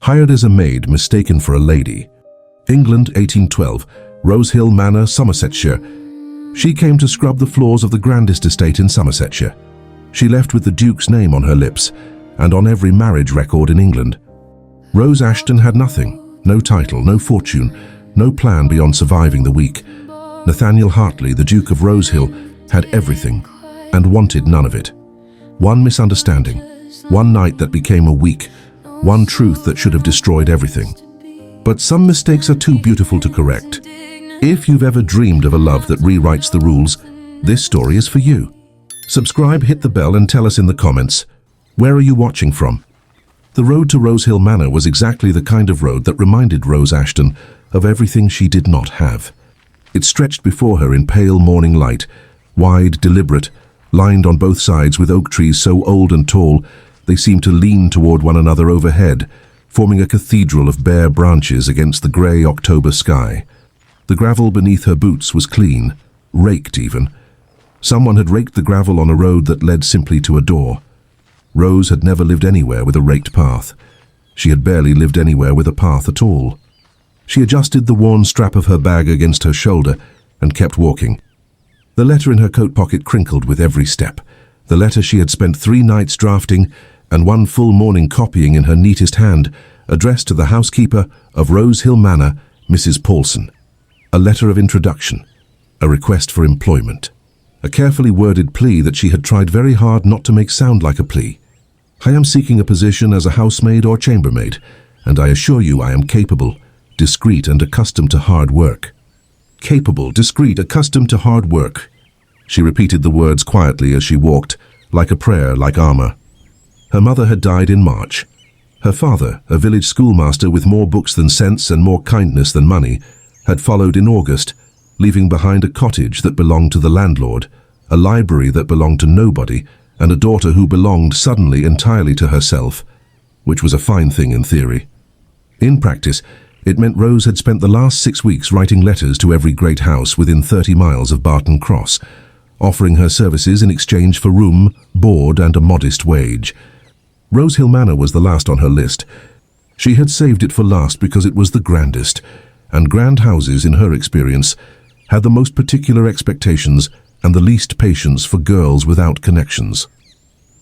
Hired as a maid, mistaken for a lady. England, 1812, Rosehill Manor, Somersetshire. She came to scrub the floors of the grandest estate in Somersetshire. She left with the Duke's name on her lips and on every marriage record in England. Rose Ashton had nothing, no title, no fortune, no plan beyond surviving the week. Nathaniel Hartley, the Duke of Rosehill, had everything and wanted none of it. One misunderstanding, one night that became a week, one truth that should have destroyed everything. But some mistakes are too beautiful to correct. If you've ever dreamed of a love that rewrites the rules, this story is for you. Subscribe, hit the bell, and tell us in the comments, where are you watching from? The road to Rosehill Manor was exactly the kind of road that reminded Rose Ashton of everything she did not have. It stretched before her in pale morning light, wide, deliberate, lined on both sides with oak trees so old and tall they seemed to lean toward one another overhead, forming a cathedral of bare branches against the grey October sky. The gravel beneath her boots was clean, raked even. Someone had raked the gravel on a road that led simply to a door. Rose had never lived anywhere with a raked path. She had barely lived anywhere with a path at all. She adjusted the worn strap of her bag against her shoulder and kept walking. The letter in her coat pocket crinkled with every step. The letter she had spent 3 nights drafting and 1 full morning copying in her neatest hand, addressed to the housekeeper of Rosehill Manor, Mrs. Paulson. A letter of introduction, a request for employment, a carefully worded plea that she had tried very hard not to make sound like a plea. I am seeking a position as a housemaid or chambermaid, and I assure you I am capable, discreet, and accustomed to hard work. Capable, discreet, accustomed to hard work. She repeated the words quietly as she walked, like a prayer, like armor. Her mother had died in March. Her father, a village schoolmaster with more books than sense and more kindness than money, had followed in August, leaving behind a cottage that belonged to the landlord, a library that belonged to nobody, and a daughter who belonged suddenly entirely to herself, which was a fine thing in theory. In practice, it meant Rose had spent the last 6 weeks writing letters to every great house within 30 miles of Barton Cross, offering her services in exchange for room, board, and a modest wage. Rosehill Manor was the last on her list. She had saved it for last because it was the grandest, and grand houses, in her experience, had the most particular expectations and the least patience for girls without connections.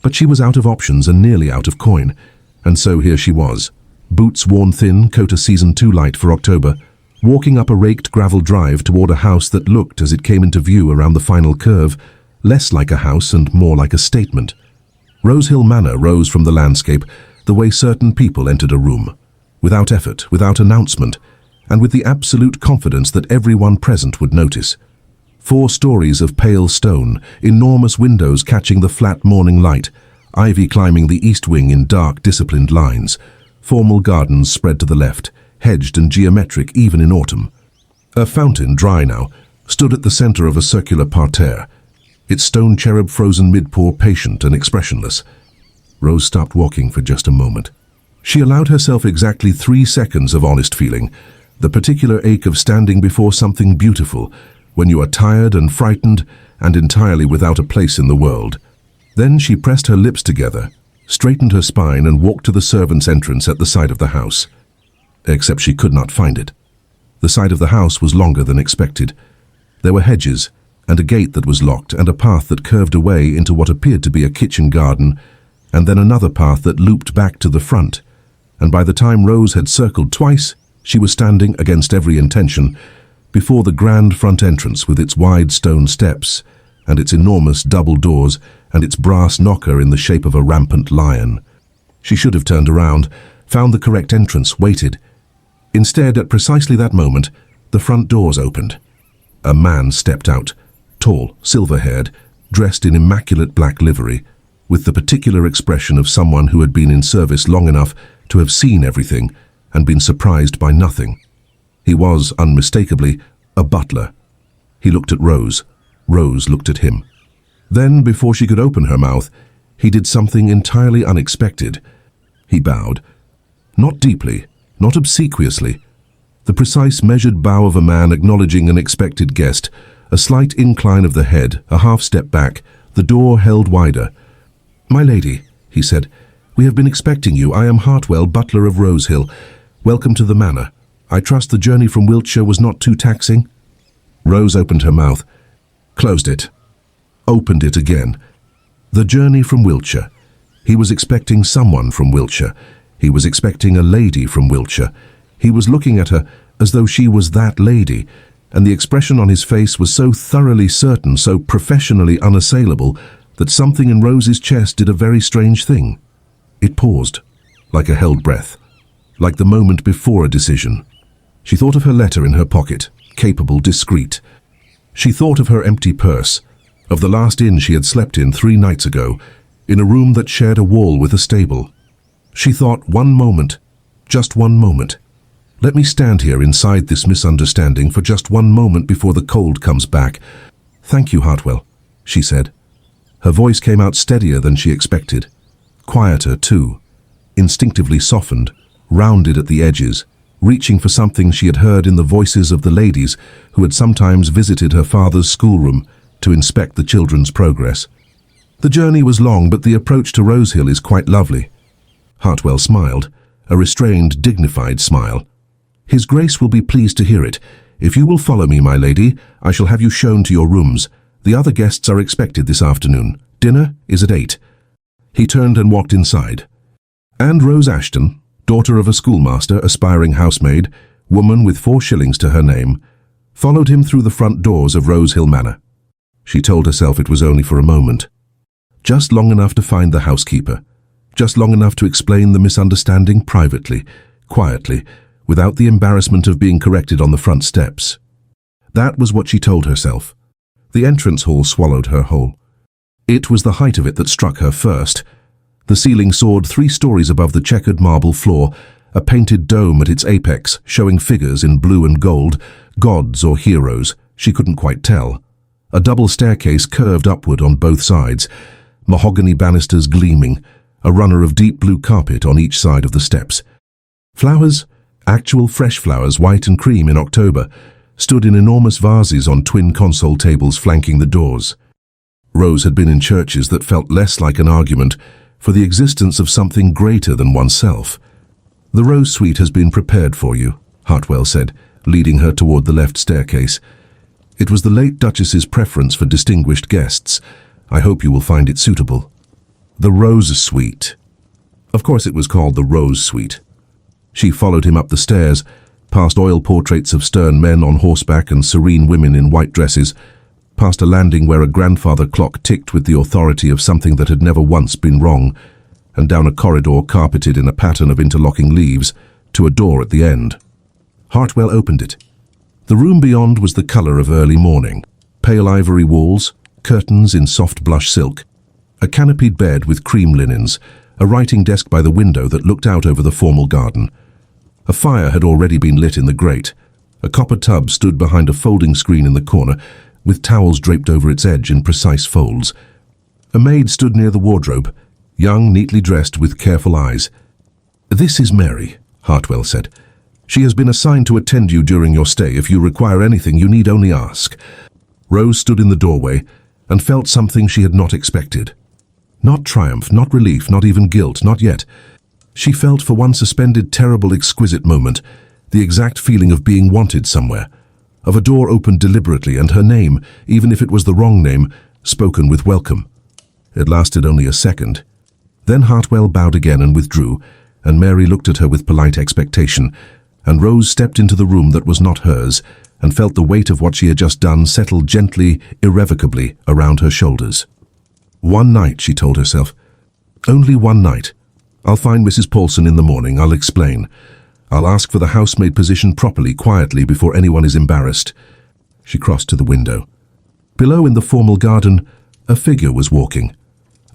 But she was out of options and nearly out of coin, and so here she was, boots worn thin, coat a season too light for October, walking up a raked gravel drive toward a house that looked, as it came into view around the final curve, less like a house and more like a statement. Rosehill Manor rose from the landscape the way certain people entered a room, without effort, without announcement, and with the absolute confidence that everyone present would notice. 4 stories of pale stone, enormous windows catching the flat morning light, ivy climbing the east wing in dark, disciplined lines, formal gardens spread to the left, hedged and geometric even in autumn. A fountain, dry now, stood at the center of a circular parterre, its stone cherub frozen mid-pour patient and expressionless. Rose stopped walking for just a moment. She allowed herself exactly 3 seconds of honest feeling, the particular ache of standing before something beautiful when you are tired and frightened and entirely without a place in the world. Then she pressed her lips together, straightened her spine, and walked to the servants' entrance at the side of the house. Except she could not find it. The side of the house was longer than expected. There were hedges, and a gate that was locked, and a path that curved away into what appeared to be a kitchen garden, and then another path that looped back to the front. And by the time Rose had circled twice, she was standing, against every intention, before the grand front entrance with its wide stone steps, and its enormous double doors, and its brass knocker in the shape of a rampant lion. She should have turned around, found the correct entrance, waited. Instead, at precisely that moment, the front doors opened. A man stepped out, tall, silver-haired, dressed in immaculate black livery, with the particular expression of someone who had been in service long enough to have seen everything and been surprised by nothing. He was, unmistakably, a butler. He looked at Rose. Rose looked at him. Then, before she could open her mouth, he did something entirely unexpected. He bowed. Not deeply, not obsequiously. The precise measured bow of a man acknowledging an expected guest, a slight incline of the head, a half step back, the door held wider. "My lady," he said, "We have been expecting you. I am Hartwell, butler of Rosehill. Welcome to the manor. I trust the journey from Wiltshire was not too taxing?" Rose opened her mouth, closed it, opened it again. The journey from Wiltshire. He was expecting someone from Wiltshire. He was expecting a lady from Wiltshire. He was looking at her as though she was that lady, and the expression on his face was so thoroughly certain, so professionally unassailable, that something in Rose's chest did a very strange thing. It paused, like a held breath, like the moment before a decision. She thought of her letter in her pocket, capable, discreet. She thought of her empty purse, of the last inn she had slept in 3 nights ago, in a room that shared a wall with a stable. She thought, one moment, just one moment. Let me stand here inside this misunderstanding for just one moment before the cold comes back. "Thank you, Hartwell," she said. Her voice came out steadier than she expected. Quieter, too. Instinctively softened, rounded at the edges, reaching for something she had heard in the voices of the ladies who had sometimes visited her father's schoolroom to inspect the children's progress. "The journey was long, but the approach to Rosehill is quite lovely." Hartwell smiled, a restrained, dignified smile. "His Grace will be pleased to hear it. If you will follow me, my lady, I shall have you shown to your rooms. The other guests are expected this afternoon. Dinner is at 8. He turned and walked inside. And Rose Ashton, daughter of a schoolmaster, aspiring housemaid, woman with 4 shillings to her name, followed him through the front doors of Rosehill Manor. She told herself it was only for a moment. Just long enough to find the housekeeper. Just long enough to explain the misunderstanding privately, quietly, without the embarrassment of being corrected on the front steps. That was what she told herself. The entrance hall swallowed her whole. It was the height of it that struck her first. The ceiling soared 3 stories above the checkered marble floor, a painted dome at its apex, showing figures in blue and gold, gods or heroes, she couldn't quite tell. A double staircase curved upward on both sides, mahogany banisters gleaming, a runner of deep blue carpet on each side of the steps. Flowers, actual fresh flowers, white and cream in October, stood in enormous vases on twin console tables flanking the doors. Rose had been in churches that felt less like an argument for the existence of something greater than oneself. "The Rose Suite has been prepared for you," Hartwell said, leading her toward the left staircase. "It was the late Duchess's preference for distinguished guests. I hope you will find it suitable." The Rose Suite. Of course it was called the Rose Suite. She followed him up the stairs, past oil portraits of stern men on horseback and serene women in white dresses, past a landing where a grandfather clock ticked with the authority of something that had never once been wrong, and down a corridor carpeted in a pattern of interlocking leaves, to a door at the end. Hartwell opened it. The room beyond was the colour of early morning. Pale ivory walls, curtains in soft blush silk, a canopied bed with cream linens, a writing desk by the window that looked out over the formal garden. A fire had already been lit in the grate. A copper tub stood behind a folding screen in the corner, with towels draped over its edge in precise folds. A maid stood near the wardrobe, young, neatly dressed, with careful eyes. "This is Mary," Hartwell said. "She has been assigned to attend you during your stay. If you require anything, you need only ask." Rose stood in the doorway and felt something she had not expected. Not triumph, not relief, not even guilt, not yet. She felt for one suspended, terrible, exquisite moment, the exact feeling of being wanted somewhere, of a door opened deliberately and her name, even if it was the wrong name, spoken with welcome. It lasted only a second. Then Hartwell bowed again and withdrew, and Mary looked at her with polite expectation, and Rose stepped into the room that was not hers, and felt the weight of what she had just done settle gently, irrevocably around her shoulders. One night, she told herself. Only one night. I'll find Mrs. Paulson in the morning, I'll explain. I'll ask for the housemaid position properly, quietly, before anyone is embarrassed. She crossed to the window. Below in the formal garden, a figure was walking.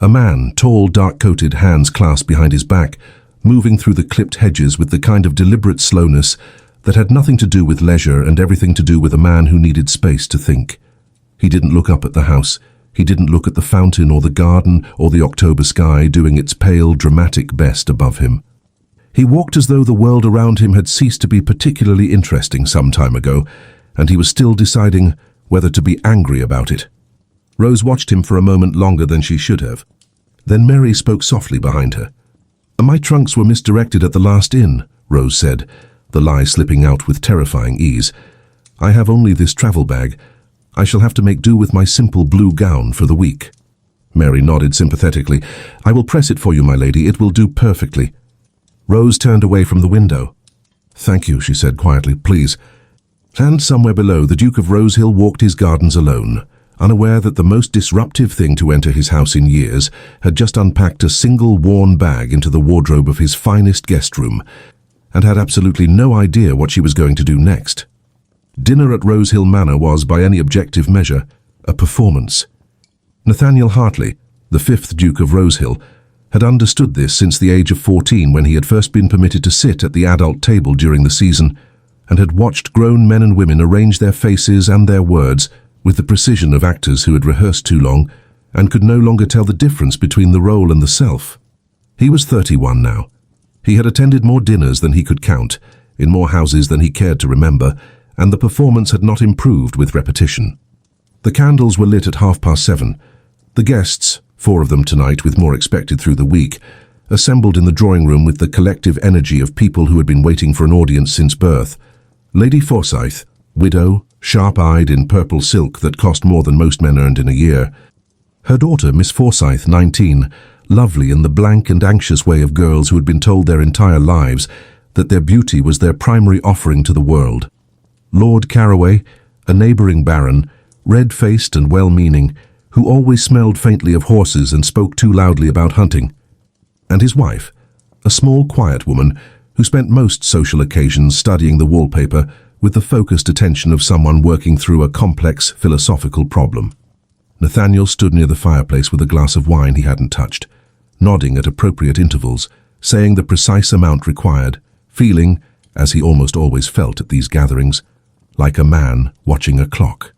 A man, tall, dark-coated, hands clasped behind his back, moving through the clipped hedges with the kind of deliberate slowness that had nothing to do with leisure and everything to do with a man who needed space to think. He didn't look up at the house. He didn't look at the fountain or the garden or the October sky doing its pale, dramatic best above him. He walked as though the world around him had ceased to be particularly interesting some time ago, and he was still deciding whether to be angry about it. Rose watched him for a moment longer than she should have. Then Mary spoke softly behind her. My trunks were misdirected at the last inn, Rose said, the lie slipping out with terrifying ease. I have only this travel bag. I shall have to make do with my simple blue gown for the week. Mary nodded sympathetically. I will press it for you, my lady. It will do perfectly. Rose turned away from the window. Thank you, she said quietly. Please. And somewhere below, the Duke of Rosehill walked his gardens alone, unaware that the most disruptive thing to enter his house in years had just unpacked a single worn bag into the wardrobe of his finest guest room, and had absolutely no idea what she was going to do next. Dinner at Rosehill Manor was, by any objective measure, a performance. Nathaniel Hartley, the 5th Duke of Rosehill, had understood this since the age of 14 when he had first been permitted to sit at the adult table during the season, and had watched grown men and women arrange their faces and their words with the precision of actors who had rehearsed too long and could no longer tell the difference between the role and the self. He was 31 now. He had attended more dinners than he could count, in more houses than he cared to remember, and the performance had not improved with repetition. The candles were lit at 7:30. The guests, 4 of them tonight with more expected through the week, assembled in the drawing room with the collective energy of people who had been waiting for an audience since birth. Lady Forsyth, widow, sharp-eyed in purple silk that cost more than most men earned in a year. Her daughter, Miss Forsyth, 19, lovely in the blank and anxious way of girls who had been told their entire lives that their beauty was their primary offering to the world. Lord Caraway, a neighbouring baron, red-faced and well-meaning, who always smelled faintly of horses and spoke too loudly about hunting. And his wife, a small, quiet woman who spent most social occasions studying the wallpaper with the focused attention of someone working through a complex philosophical problem. Nathaniel stood near the fireplace with a glass of wine he hadn't touched, nodding at appropriate intervals, saying the precise amount required, feeling, as he almost always felt at these gatherings, like a man watching a clock.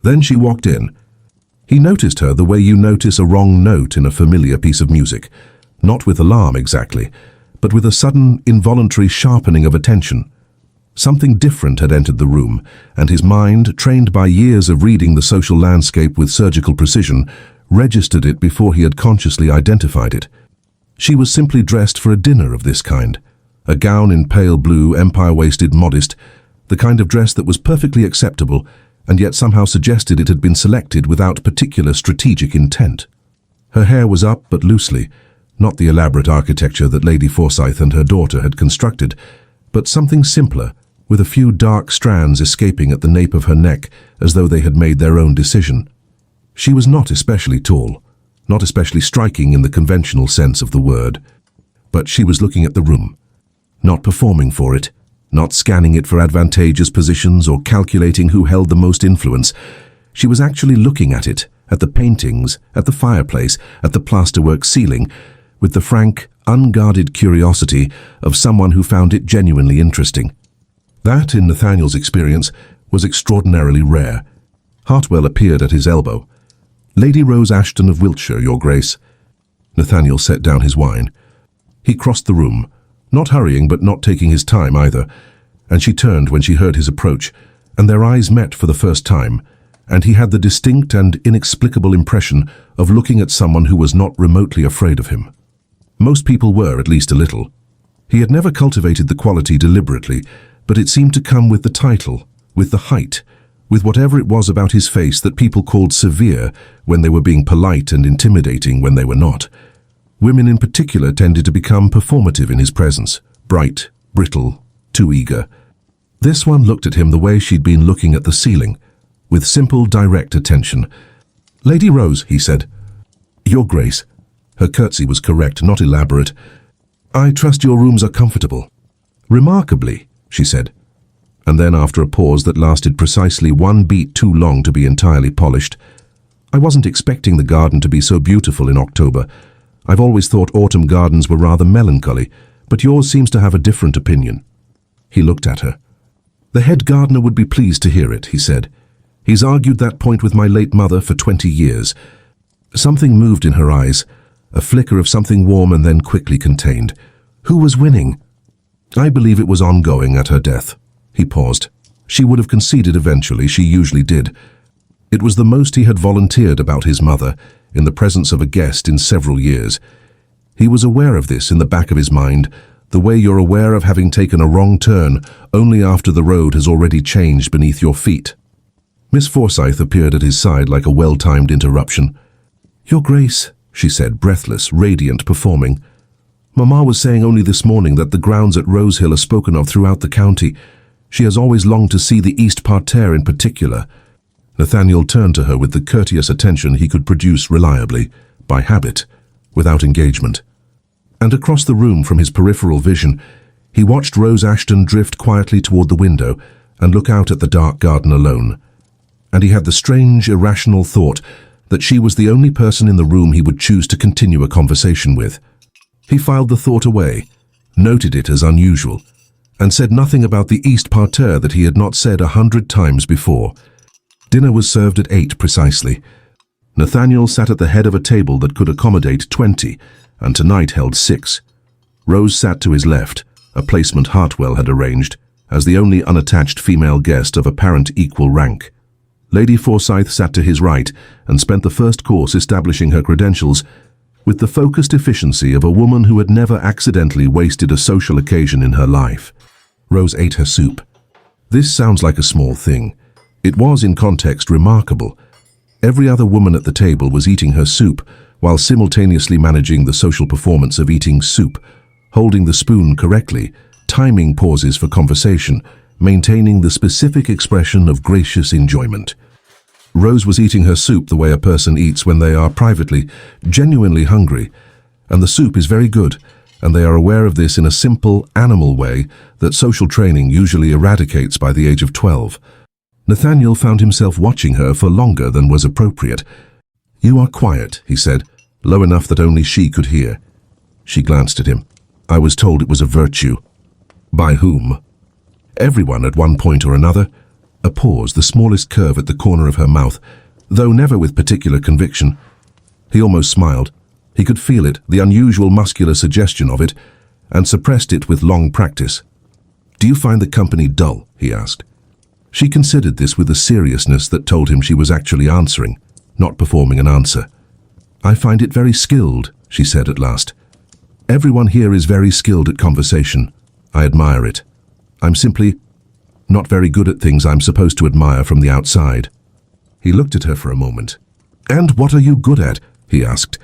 Then she walked in. He noticed her the way you notice a wrong note in a familiar piece of music, not with alarm exactly, but with a sudden, involuntary sharpening of attention. Something different had entered the room, and his mind, trained by years of reading the social landscape with surgical precision, registered it before he had consciously identified it. She was simply dressed for a dinner of this kind. A gown in pale blue, empire-waisted, modest, the kind of dress that was perfectly acceptable, and yet somehow suggested it had been selected without particular strategic intent. Her hair was up but loosely, not the elaborate architecture that Lady Forsyth and her daughter had constructed, but something simpler, with a few dark strands escaping at the nape of her neck as though they had made their own decision. She was not especially tall, not especially striking in the conventional sense of the word, but she was looking at the room, not performing for it, not scanning it for advantageous positions or calculating who held the most influence. She was actually looking at it, at the paintings, at the fireplace, at the plasterwork ceiling, with the frank, unguarded curiosity of someone who found it genuinely interesting. That, in Nathaniel's experience, was extraordinarily rare. Hartwell appeared at his elbow. Lady Rose Ashton of Wiltshire, Your Grace. Nathaniel set down his wine. He crossed the room, not hurrying but not taking his time either, and she turned when she heard his approach, and their eyes met for the first time, and he had the distinct and inexplicable impression of looking at someone who was not remotely afraid of him. Most people were, at least a little. He had never cultivated the quality deliberately, but it seemed to come with the title, with the height, with whatever it was about his face that people called severe when they were being polite and intimidating when they were not. Women in particular tended to become performative in his presence, bright, brittle, too eager. This one looked at him the way she'd been looking at the ceiling, with simple, direct attention. "Lady Rose," he said. "Your Grace." Her curtsy was correct, not elaborate. "I trust your rooms are comfortable." "Remarkably," she said. And then, after a pause that lasted precisely 1 beat too long to be entirely polished, "I wasn't expecting the garden to be so beautiful in October. I've always thought autumn gardens were rather melancholy, but yours seems to have a different opinion." He looked at her. "The head gardener would be pleased to hear it," he said. "He's argued that point with my late mother for 20 years. Something moved in her eyes, a flicker of something warm and then quickly contained. "Who was winning?" "I believe it was ongoing at her death." He paused. She would have conceded eventually, she usually did. It was the most he had volunteered about his mother, in the presence of a guest in several years. He was aware of this in the back of his mind, the way you're aware of having taken a wrong turn only after the road has already changed beneath your feet. Miss Forsyth appeared at his side like a well-timed interruption. "Your Grace," she said, breathless, radiant, performing. "Mamma was saying only this morning that the grounds at Rosehill are spoken of throughout the county. She has always longed to see the east parterre in particular." Nathaniel turned to her with the courteous attention he could produce reliably, by habit, without engagement. And across the room from his peripheral vision, he watched Rose Ashton drift quietly toward the window and look out at the dark garden alone. And he had the strange, irrational thought that she was the only person in the room he would choose to continue a conversation with. He filed the thought away, noted it as unusual, and said nothing about the east parterre that he had not said 100 times before. Dinner was served at 8 precisely. Nathaniel sat at the head of a table that could accommodate 20, and tonight held 6. Rose sat to his left, a placement Hartwell had arranged, as the only unattached female guest of apparent equal rank. Lady Forsyth sat to his right and spent the first course establishing her credentials with the focused efficiency of a woman who had never accidentally wasted a social occasion in her life. Rose ate her soup. This sounds like a small thing. It was, in context, remarkable. Every other woman at the table was eating her soup while simultaneously managing the social performance of eating soup, holding the spoon correctly, timing pauses for conversation, maintaining the specific expression of gracious enjoyment. Rose was eating her soup the way a person eats when they are privately, genuinely hungry, and the soup is very good, and they are aware of this in a simple, animal way that social training usually eradicates by the age of 12. Nathaniel found himself watching her for longer than was appropriate. "You are quiet," he said, low enough that only she could hear. She glanced at him. "I was told it was a virtue." "By whom?" "Everyone at one point or another." A pause, the smallest curve at the corner of her mouth, though never with particular conviction. He almost smiled. He could feel it, the unusual muscular suggestion of it, and suppressed it with long practice. "Do you find the company dull?" he asked. She considered this with a seriousness that told him she was actually answering, not performing an answer. "I find it very skilled," she said at last. "Everyone here is very skilled at conversation. I admire it. I'm simply not very good at things I'm supposed to admire from the outside." He looked at her for a moment. "And what are you good at?" he asked.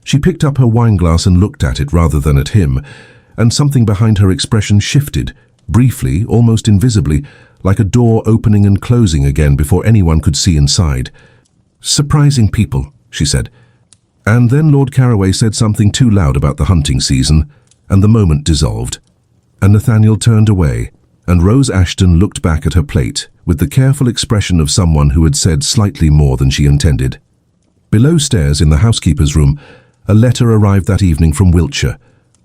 She picked up her wineglass and looked at it rather than at him, and something behind her expression shifted, briefly, almost invisibly, like a door opening and closing again before anyone could see inside. "Surprising people," she said. And then Lord Carraway said something too loud about the hunting season, and the moment dissolved. And Nathaniel turned away, and Rose Ashton looked back at her plate with the careful expression of someone who had said slightly more than she intended. Below stairs in the housekeeper's room, a letter arrived that evening from Wiltshire,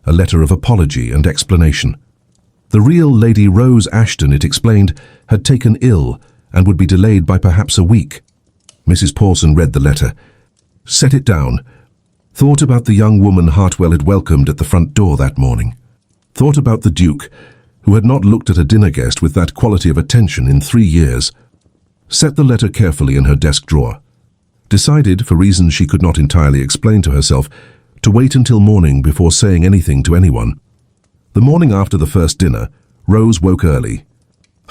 a letter of apology and explanation. The real Lady Rose Ashton, it explained, had taken ill and would be delayed by perhaps a week. Mrs. Paulson read the letter, set it down, thought about the young woman Hartwell had welcomed at the front door that morning, thought about the Duke, who had not looked at a dinner guest with that quality of attention in 3 years, set the letter carefully in her desk drawer, decided, for reasons she could not entirely explain to herself, to wait until morning before saying anything to anyone. The morning after the first dinner, Rose woke early.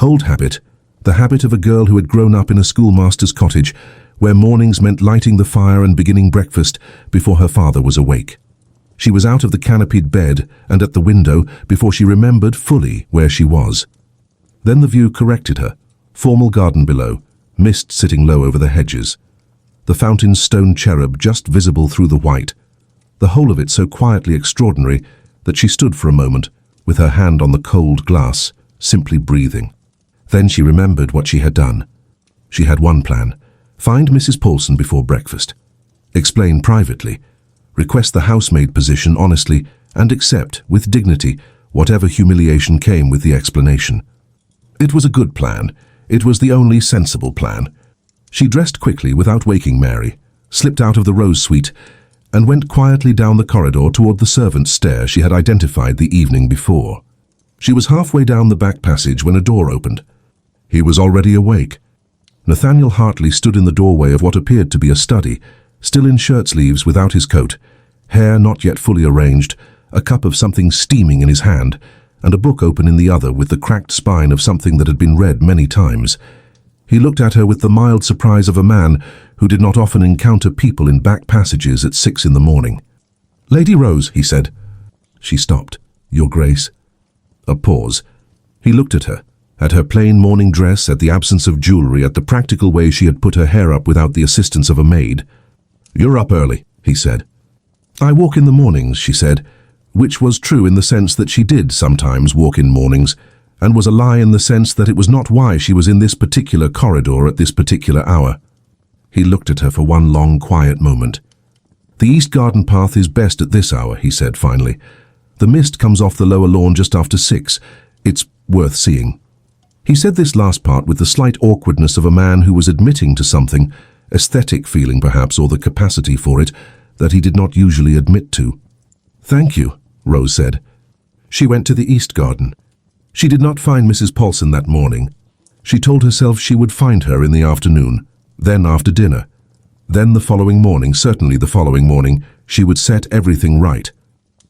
Old habit, the habit of a girl who had grown up in a schoolmaster's cottage, where mornings meant lighting the fire and beginning breakfast before her father was awake. She was out of the canopied bed and at the window before she remembered fully where she was. Then the view corrected her. Formal garden below, mist sitting low over the hedges. The fountain's stone cherub just visible through the white. The whole of it so quietly extraordinary that she stood for a moment, with her hand on the cold glass, simply breathing. Then she remembered what she had done. She had one plan: find Mrs. Paulson before breakfast. Explain privately. Request the housemaid position honestly, and accept, with dignity, whatever humiliation came with the explanation. It was a good plan. It was the only sensible plan. She dressed quickly without waking Mary, slipped out of the rose suite, and went quietly down the corridor toward the servants' stair she had identified the evening before. She was halfway down the back passage when a door opened. He was already awake. Nathaniel Hartley stood in the doorway of what appeared to be a study, still in shirt sleeves without his coat, hair not yet fully arranged, a cup of something steaming in his hand, and a book open in the other with the cracked spine of something that had been read many times. He looked at her with the mild surprise of a man who did not often encounter people in back passages at 6 in the morning. "Lady Rose," he said. She stopped. "Your Grace." A pause. He looked at her plain morning dress, at the absence of jewellery, at the practical way she had put her hair up without the assistance of a maid. "You're up early," he said. "I walk in the mornings," she said, which was true in the sense that she did sometimes walk in mornings, and was a lie in the sense that it was not why she was in this particular corridor at this particular hour. He looked at her for one long, quiet moment. "The east garden path is best at this hour," he said finally. "The mist comes off the lower lawn just after 6. It's worth seeing." He said this last part with the slight awkwardness of a man who was admitting to something, aesthetic feeling perhaps, or the capacity for it, that he did not usually admit to. "Thank you," Rose said. She went to the east garden. She did not find Mrs. Paulson that morning. She told herself she would find her in the afternoon, then after dinner. Then the following morning, certainly the following morning, she would set everything right.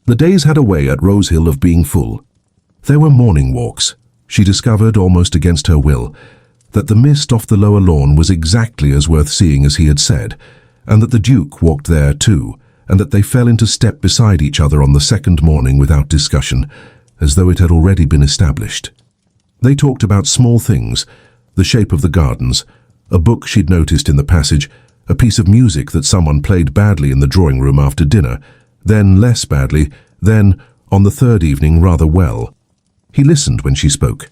The days had a way at Rosehill of being full. There were morning walks. She discovered, almost against her will, that the mist off the lower lawn was exactly as worth seeing as he had said, and that the Duke walked there too, and that they fell into step beside each other on the second morning without discussion, as though it had already been established. They talked about small things, the shape of the gardens, a book she'd noticed in the passage, a piece of music that someone played badly in the drawing room after dinner, then less badly, then, on the third evening, rather well. He listened when she spoke.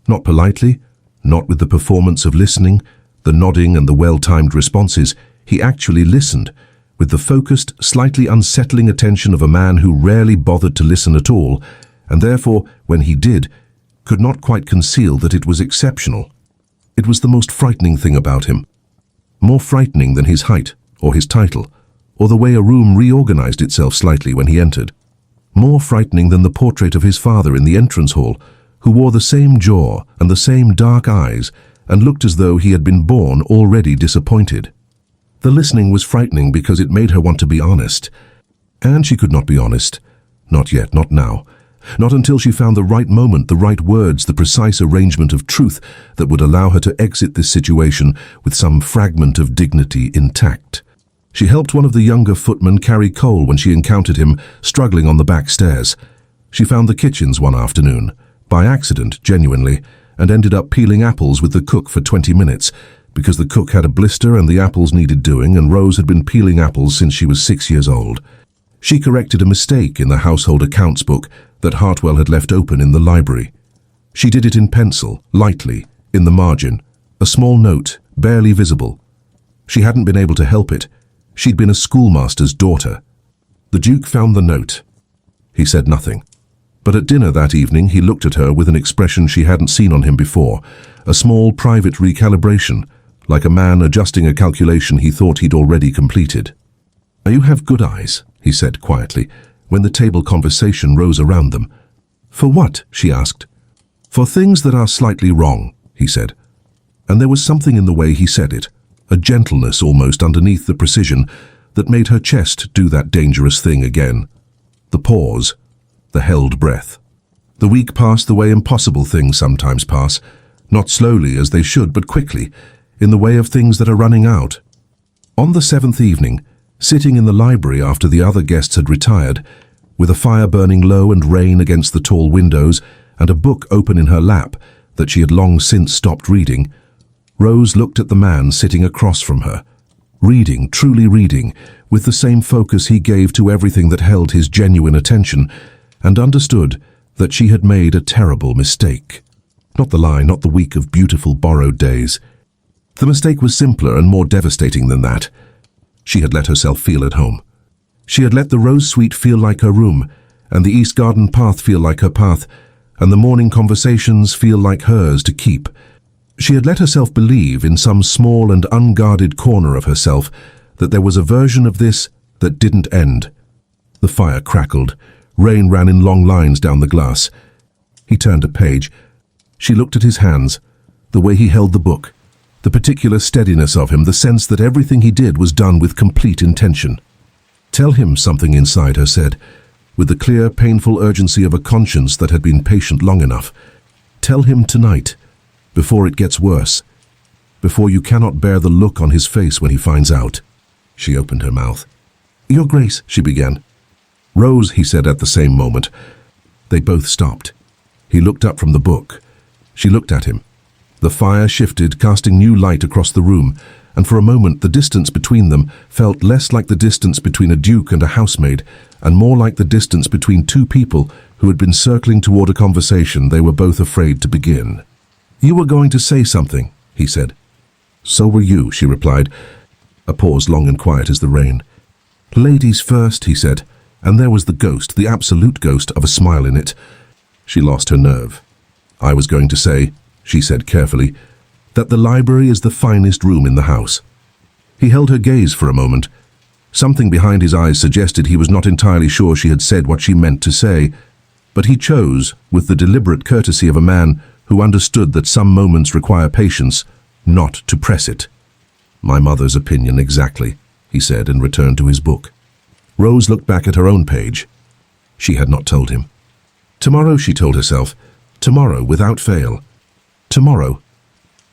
Not politely, not with the performance of listening, the nodding and the well-timed responses. He actually listened, with the focused, slightly unsettling attention of a man who rarely bothered to listen at all, and therefore, when he did, could not quite conceal that it was exceptional. It was the most frightening thing about him. More frightening than his height, or his title, or the way a room reorganized itself slightly when he entered. More frightening than the portrait of his father in the entrance hall, who wore the same jaw and the same dark eyes, and looked as though he had been born already disappointed. The listening was frightening because it made her want to be honest. And she could not be honest. Not yet, not now. Not until she found the right moment, the right words, the precise arrangement of truth that would allow her to exit this situation with some fragment of dignity intact. She helped one of the younger footmen carry coal when she encountered him struggling on the back stairs. She found the kitchens one afternoon, by accident, genuinely, and ended up peeling apples with the cook for 20 minutes, because the cook had a blister and the apples needed doing, and Rose had been peeling apples since she was 6 years old. She corrected a mistake in the household accounts book that Hartwell had left open in the library. She did it in pencil, lightly, in the margin, a small note, barely visible. She hadn't been able to help it. She'd been a schoolmaster's daughter. The Duke found the note. He said nothing. But at dinner that evening he looked at her with an expression she hadn't seen on him before, a small private recalibration, like a man adjusting a calculation he thought he'd already completed. "You have good eyes," he said quietly, when the table conversation rose around them. "For what?" she asked. "For things that are slightly wrong," he said. And there was something in the way he said it, a gentleness almost underneath the precision, that made her chest do that dangerous thing again. The pause, the held breath. The week passed the way impossible things sometimes pass, not slowly as they should, but quickly, in the way of things that are running out. On the 7th evening, sitting in the library after the other guests had retired, with a fire burning low and rain against the tall windows, and a book open in her lap that she had long since stopped reading, Rose looked at the man sitting across from her, reading, truly reading, with the same focus he gave to everything that held his genuine attention, and understood that she had made a terrible mistake. Not the lie, not the week of beautiful borrowed days. The mistake was simpler and more devastating than that. She had let herself feel at home. She had let the rose suite feel like her room, and the east garden path feel like her path, and the morning conversations feel like hers to keep. She had let herself believe in some small and unguarded corner of herself that there was a version of this that didn't end. The fire crackled. Rain ran in long lines down the glass. He turned a page. She looked at his hands, the way he held the book, the particular steadiness of him, the sense that everything he did was done with complete intention. Tell him, something inside her said, with the clear, painful urgency of a conscience that had been patient long enough. Tell him tonight, before it gets worse, before you cannot bear the look on his face when he finds out. She opened her mouth. Your Grace, she began. Rose, he said at the same moment. They both stopped. He looked up from the book. She looked at him. The fire shifted, casting new light across the room, and for a moment the distance between them felt less like the distance between a duke and a housemaid, and more like the distance between two people who had been circling toward a conversation they were both afraid to begin. You were going to say something, he said. So were you, she replied. A pause long and quiet as the rain. Ladies first, he said, and there was the ghost, the absolute ghost of a smile in it. She lost her nerve. I was going to say, she said carefully, that the library is the finest room in the house. He held her gaze for a moment. Something behind his eyes suggested he was not entirely sure she had said what she meant to say, but he chose, with the deliberate courtesy of a man who understood that some moments require patience, not to press it. My mother's opinion exactly, he said, and returned to his book. Rose looked back at her own page. She had not told him. Tomorrow, she told herself. Tomorrow, without fail. Tomorrow.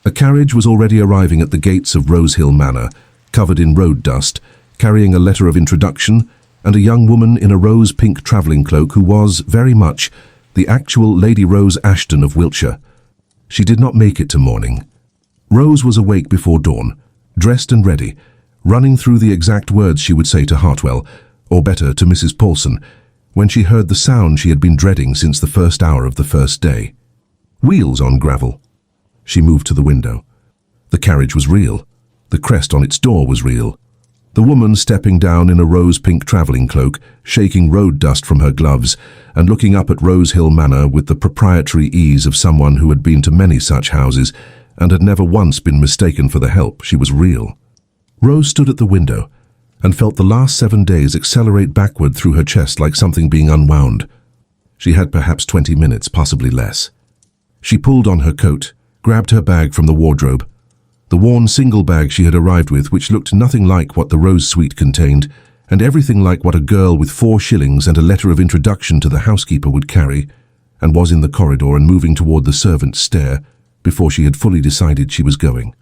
A carriage was already arriving at the gates of Rosehill Manor, covered in road dust, carrying a letter of introduction, and a young woman in a rose-pink travelling cloak who was, very much, the actual Lady Rose Ashton of Wiltshire. She did not make it to morning. Rose was awake before dawn, dressed and ready, running through the exact words she would say to Hartwell, or better, to Mrs. Paulson, when she heard the sound she had been dreading since the first hour of the first day. Wheels on gravel. She moved to the window. The carriage was real. The crest on its door was real. The woman stepping down in a rose-pink travelling cloak, shaking road dust from her gloves, and looking up at Rosehill Manor with the proprietary ease of someone who had been to many such houses and had never once been mistaken for the help. She was real. Rose stood at the window and felt the last 7 days accelerate backward through her chest like something being unwound. She had perhaps 20 minutes, possibly less. She pulled on her coat, grabbed her bag from the wardrobe. The worn single bag she had arrived with, which looked nothing like what the rose suite contained, and everything like what a girl with 4 shillings and a letter of introduction to the housekeeper would carry, and was in the corridor and moving toward the servants' stair before she had fully decided she was going.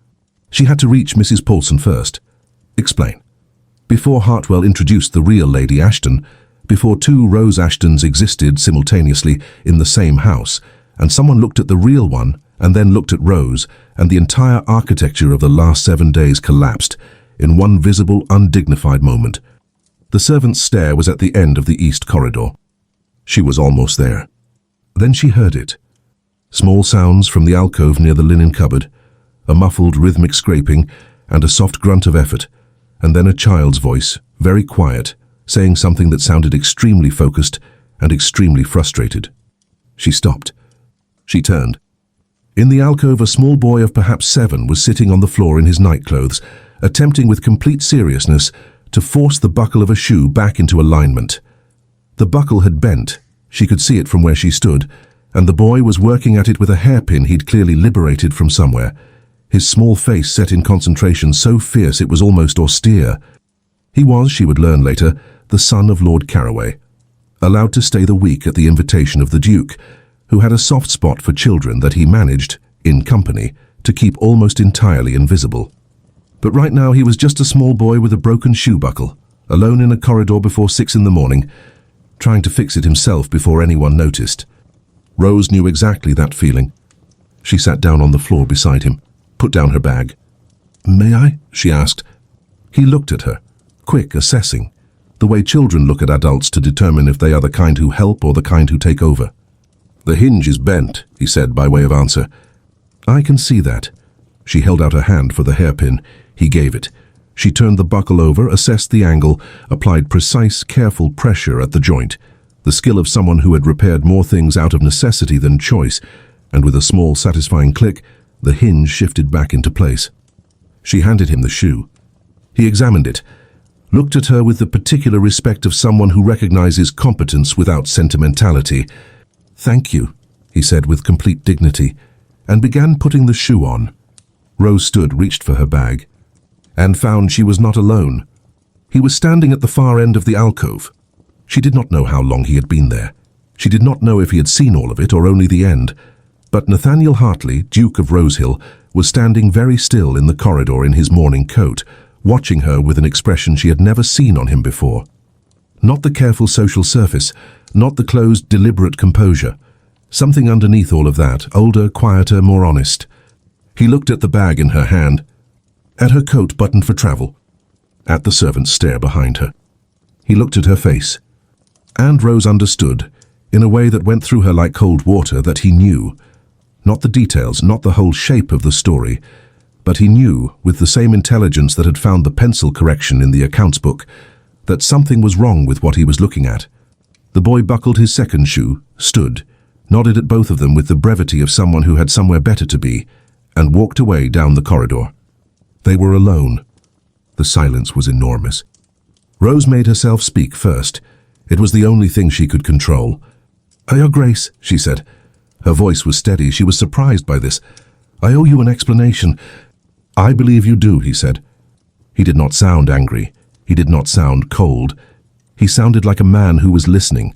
She had to reach Mrs. Paulson first. Explain. Before Hartwell introduced the real Lady Ashton, before 2 Rose Ashtons existed simultaneously in the same house, and someone looked at the real one and then looked at Rose, and the entire architecture of the last 7 days collapsed in one visible, undignified moment. The servant's stair was at the end of the east corridor. She was almost there. Then she heard it. Small sounds from the alcove near the linen cupboard, a muffled rhythmic scraping, and a soft grunt of effort, and then a child's voice, very quiet, saying something that sounded extremely focused and extremely frustrated. She stopped. She turned. In the alcove, a small boy of perhaps 7 was sitting on the floor in his nightclothes, attempting with complete seriousness to force the buckle of a shoe back into alignment. The buckle had bent. She could see it from where she stood, and the boy was working at it with a hairpin he'd clearly liberated from somewhere, his small face set in concentration so fierce it was almost austere. He was, she would learn later, the son of Lord Carraway, allowed to stay the week at the invitation of the Duke, who had a soft spot for children that he managed, in company, to keep almost entirely invisible. But right now he was just a small boy with a broken shoe buckle, alone in a corridor before 6 in the morning, trying to fix it himself before anyone noticed. Rose knew exactly that feeling. She sat down on the floor beside him, put down her bag. "May I?" she asked. He looked at her, quick, assessing, the way children look at adults to determine if they are the kind who help or the kind who take over. "The hinge is bent," he said by way of answer. "I can see that." She held out her hand for the hairpin. He gave it. She turned the buckle over, assessed the angle, applied precise, careful pressure at the joint, the skill of someone who had repaired more things out of necessity than choice, and with a small, satisfying click, the hinge shifted back into place. She handed him the shoe. He examined it, looked at her with the particular respect of someone who recognizes competence without sentimentality. "Thank you," he said with complete dignity, and began putting the shoe on. Rose stood, reached for her bag, and found she was not alone. He was standing at the far end of the alcove. She did not know how long he had been there. She did not know if he had seen all of it or only the end. But Nathaniel Hartley, Duke of Rosehill, was standing very still in the corridor in his morning coat, watching her with an expression she had never seen on him before. Not the careful social surface, not the closed, deliberate composure. Something underneath all of that, older, quieter, more honest. He looked at the bag in her hand, at her coat buttoned for travel, at the servant's stare behind her. He looked at her face. And Rose understood, in a way that went through her like cold water, that he knew. Not the details, not the whole shape of the story, but he knew, with the same intelligence that had found the pencil correction in the accounts book, that something was wrong with what he was looking at. The boy buckled his second shoe, stood, nodded at both of them with the brevity of someone who had somewhere better to be, and walked away down the corridor. They were alone. The silence was enormous. Rose made herself speak first. It was the only thing she could control. "Your Grace," she said. Her voice was steady. She was surprised by this. "I owe you an explanation." "I believe you do," he said. He did not sound angry. He did not sound cold. He sounded like a man who was listening.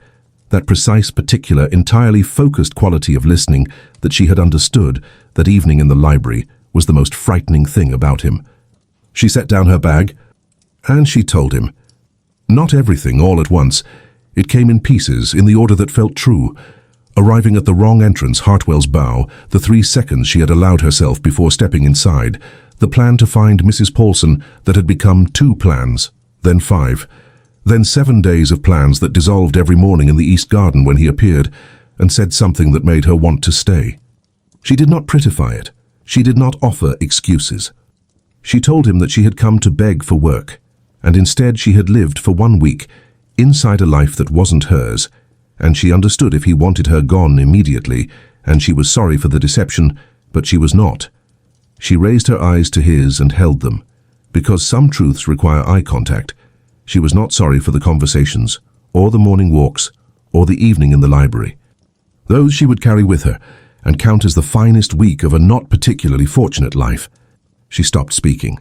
That precise, particular, entirely focused quality of listening that she had understood that evening in the library was the most frightening thing about him. She set down her bag, and she told him. Not everything all at once. It came in pieces, in the order that felt true. Arriving at the wrong entrance, Hartwell's bow, the 3 seconds she had allowed herself before stepping inside, the plan to find Mrs. Paulson that had become 2 plans, then 5, then 7 days of plans that dissolved every morning in the East Garden when he appeared and said something that made her want to stay. She did not prettify it. She did not offer excuses. She told him that she had come to beg for work, and instead she had lived for 1 week inside a life that wasn't hers, and she understood if he wanted her gone immediately, and she was sorry for the deception, but she was not. She raised her eyes to his and held them, because some truths require eye contact. She was not sorry for the conversations, or the morning walks, or the evening in the library. Those she would carry with her, and count as the finest week of a not particularly fortunate life. She stopped speaking.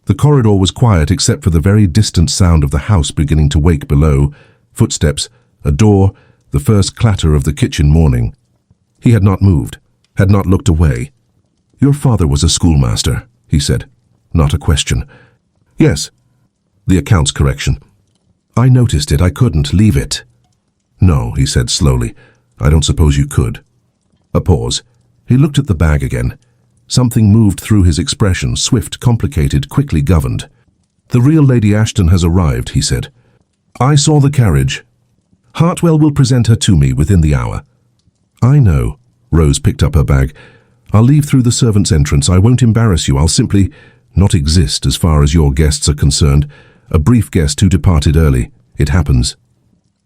The corridor was quiet except for the very distant sound of the house beginning to wake below, footsteps, a door, the first clatter of the kitchen morning. He had not moved, had not looked away. "Your father was a schoolmaster," he said. Not a question. "Yes." The accounts correction. "I noticed it. I couldn't leave it." "No," he said slowly. "I don't suppose you could." A pause. He looked at the bag again. Something moved through his expression, swift, complicated, quickly governed. "The real Lady Ashton has arrived," he said. "I saw the carriage. Hartwell will present her to me within the hour." "I know." Rose picked up her bag. "I'll leave through the servants' entrance. I won't embarrass you. I'll simply not exist as far as your guests are concerned. A brief guest who departed early. It happens."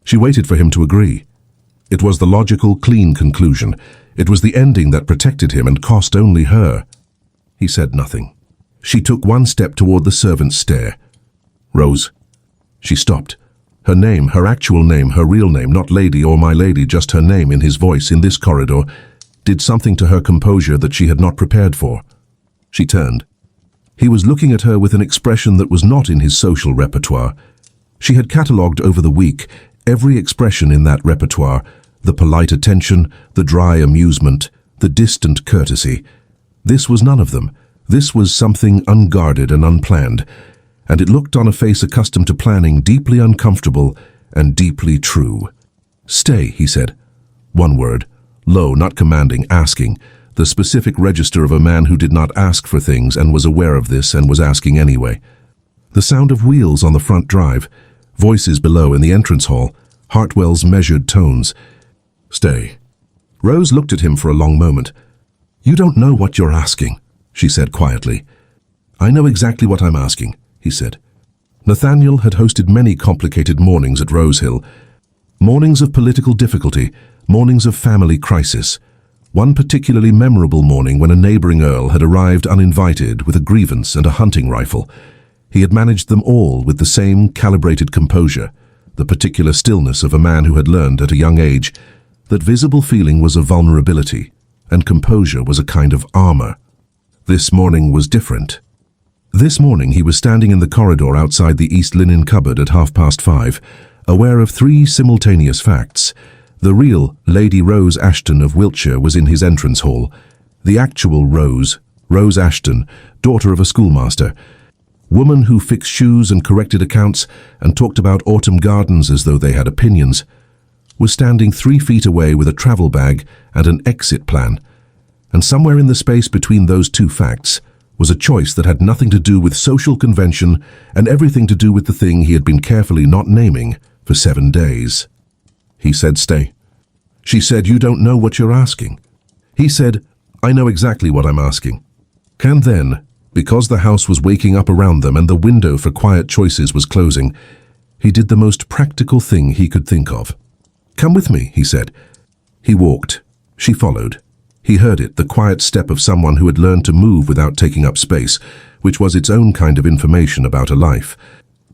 She waited for him to agree. It was the logical, clean conclusion. It was the ending that protected him and cost only her. He said nothing. She took 1 step toward the servant's stair. "Rose." She stopped. Her name, her actual name, her real name, not lady or my lady, just her name in his voice in this corridor, did something to her composure that she had not prepared for. She turned. He was looking at her with an expression that was not in his social repertoire. She had catalogued over the week every expression in that repertoire, the polite attention, the dry amusement, the distant courtesy. This was none of them. This was something unguarded and unplanned, and it looked on a face accustomed to planning deeply uncomfortable and deeply true. "Stay," he said. 1 word, low, not commanding, asking, the specific register of a man who did not ask for things and was aware of this and was asking anyway. The sound of wheels on the front drive, voices below in the entrance hall, Hartwell's measured tones. "Stay." Rose looked at him for a long moment. "You don't know what you're asking," she said quietly. "I know exactly what I'm asking," he said. Nathaniel had hosted many complicated mornings at Rosehill. Mornings of political difficulty, mornings of family crisis. One particularly memorable morning when a neighbouring earl had arrived uninvited with a grievance and a hunting rifle. He had managed them all with the same calibrated composure, the particular stillness of a man who had learned at a young age that visible feeling was a vulnerability and composure was a kind of armour. This morning was different. This morning he was standing in the corridor outside the East linen cupboard at 5:30, aware of three simultaneous facts. The real Lady Rose Ashton of Wiltshire was in his entrance hall. The actual Rose Ashton, daughter of a schoolmaster, woman who fixed shoes and corrected accounts and talked about autumn gardens as though they had opinions, was standing 3 feet away with a travel bag and an exit plan. And somewhere in the space between those two facts was a choice that had nothing to do with social convention and everything to do with the thing he had been carefully not naming for 7 days. He said, "Stay." She said, "You don't know what you're asking." He said, "I know exactly what I'm asking." And then, because the house was waking up around them and the window for quiet choices was closing, he did the most practical thing he could think of. "Come with me," he said. He walked. She followed. He heard it, the quiet step of someone who had learned to move without taking up space, which was its own kind of information about a life.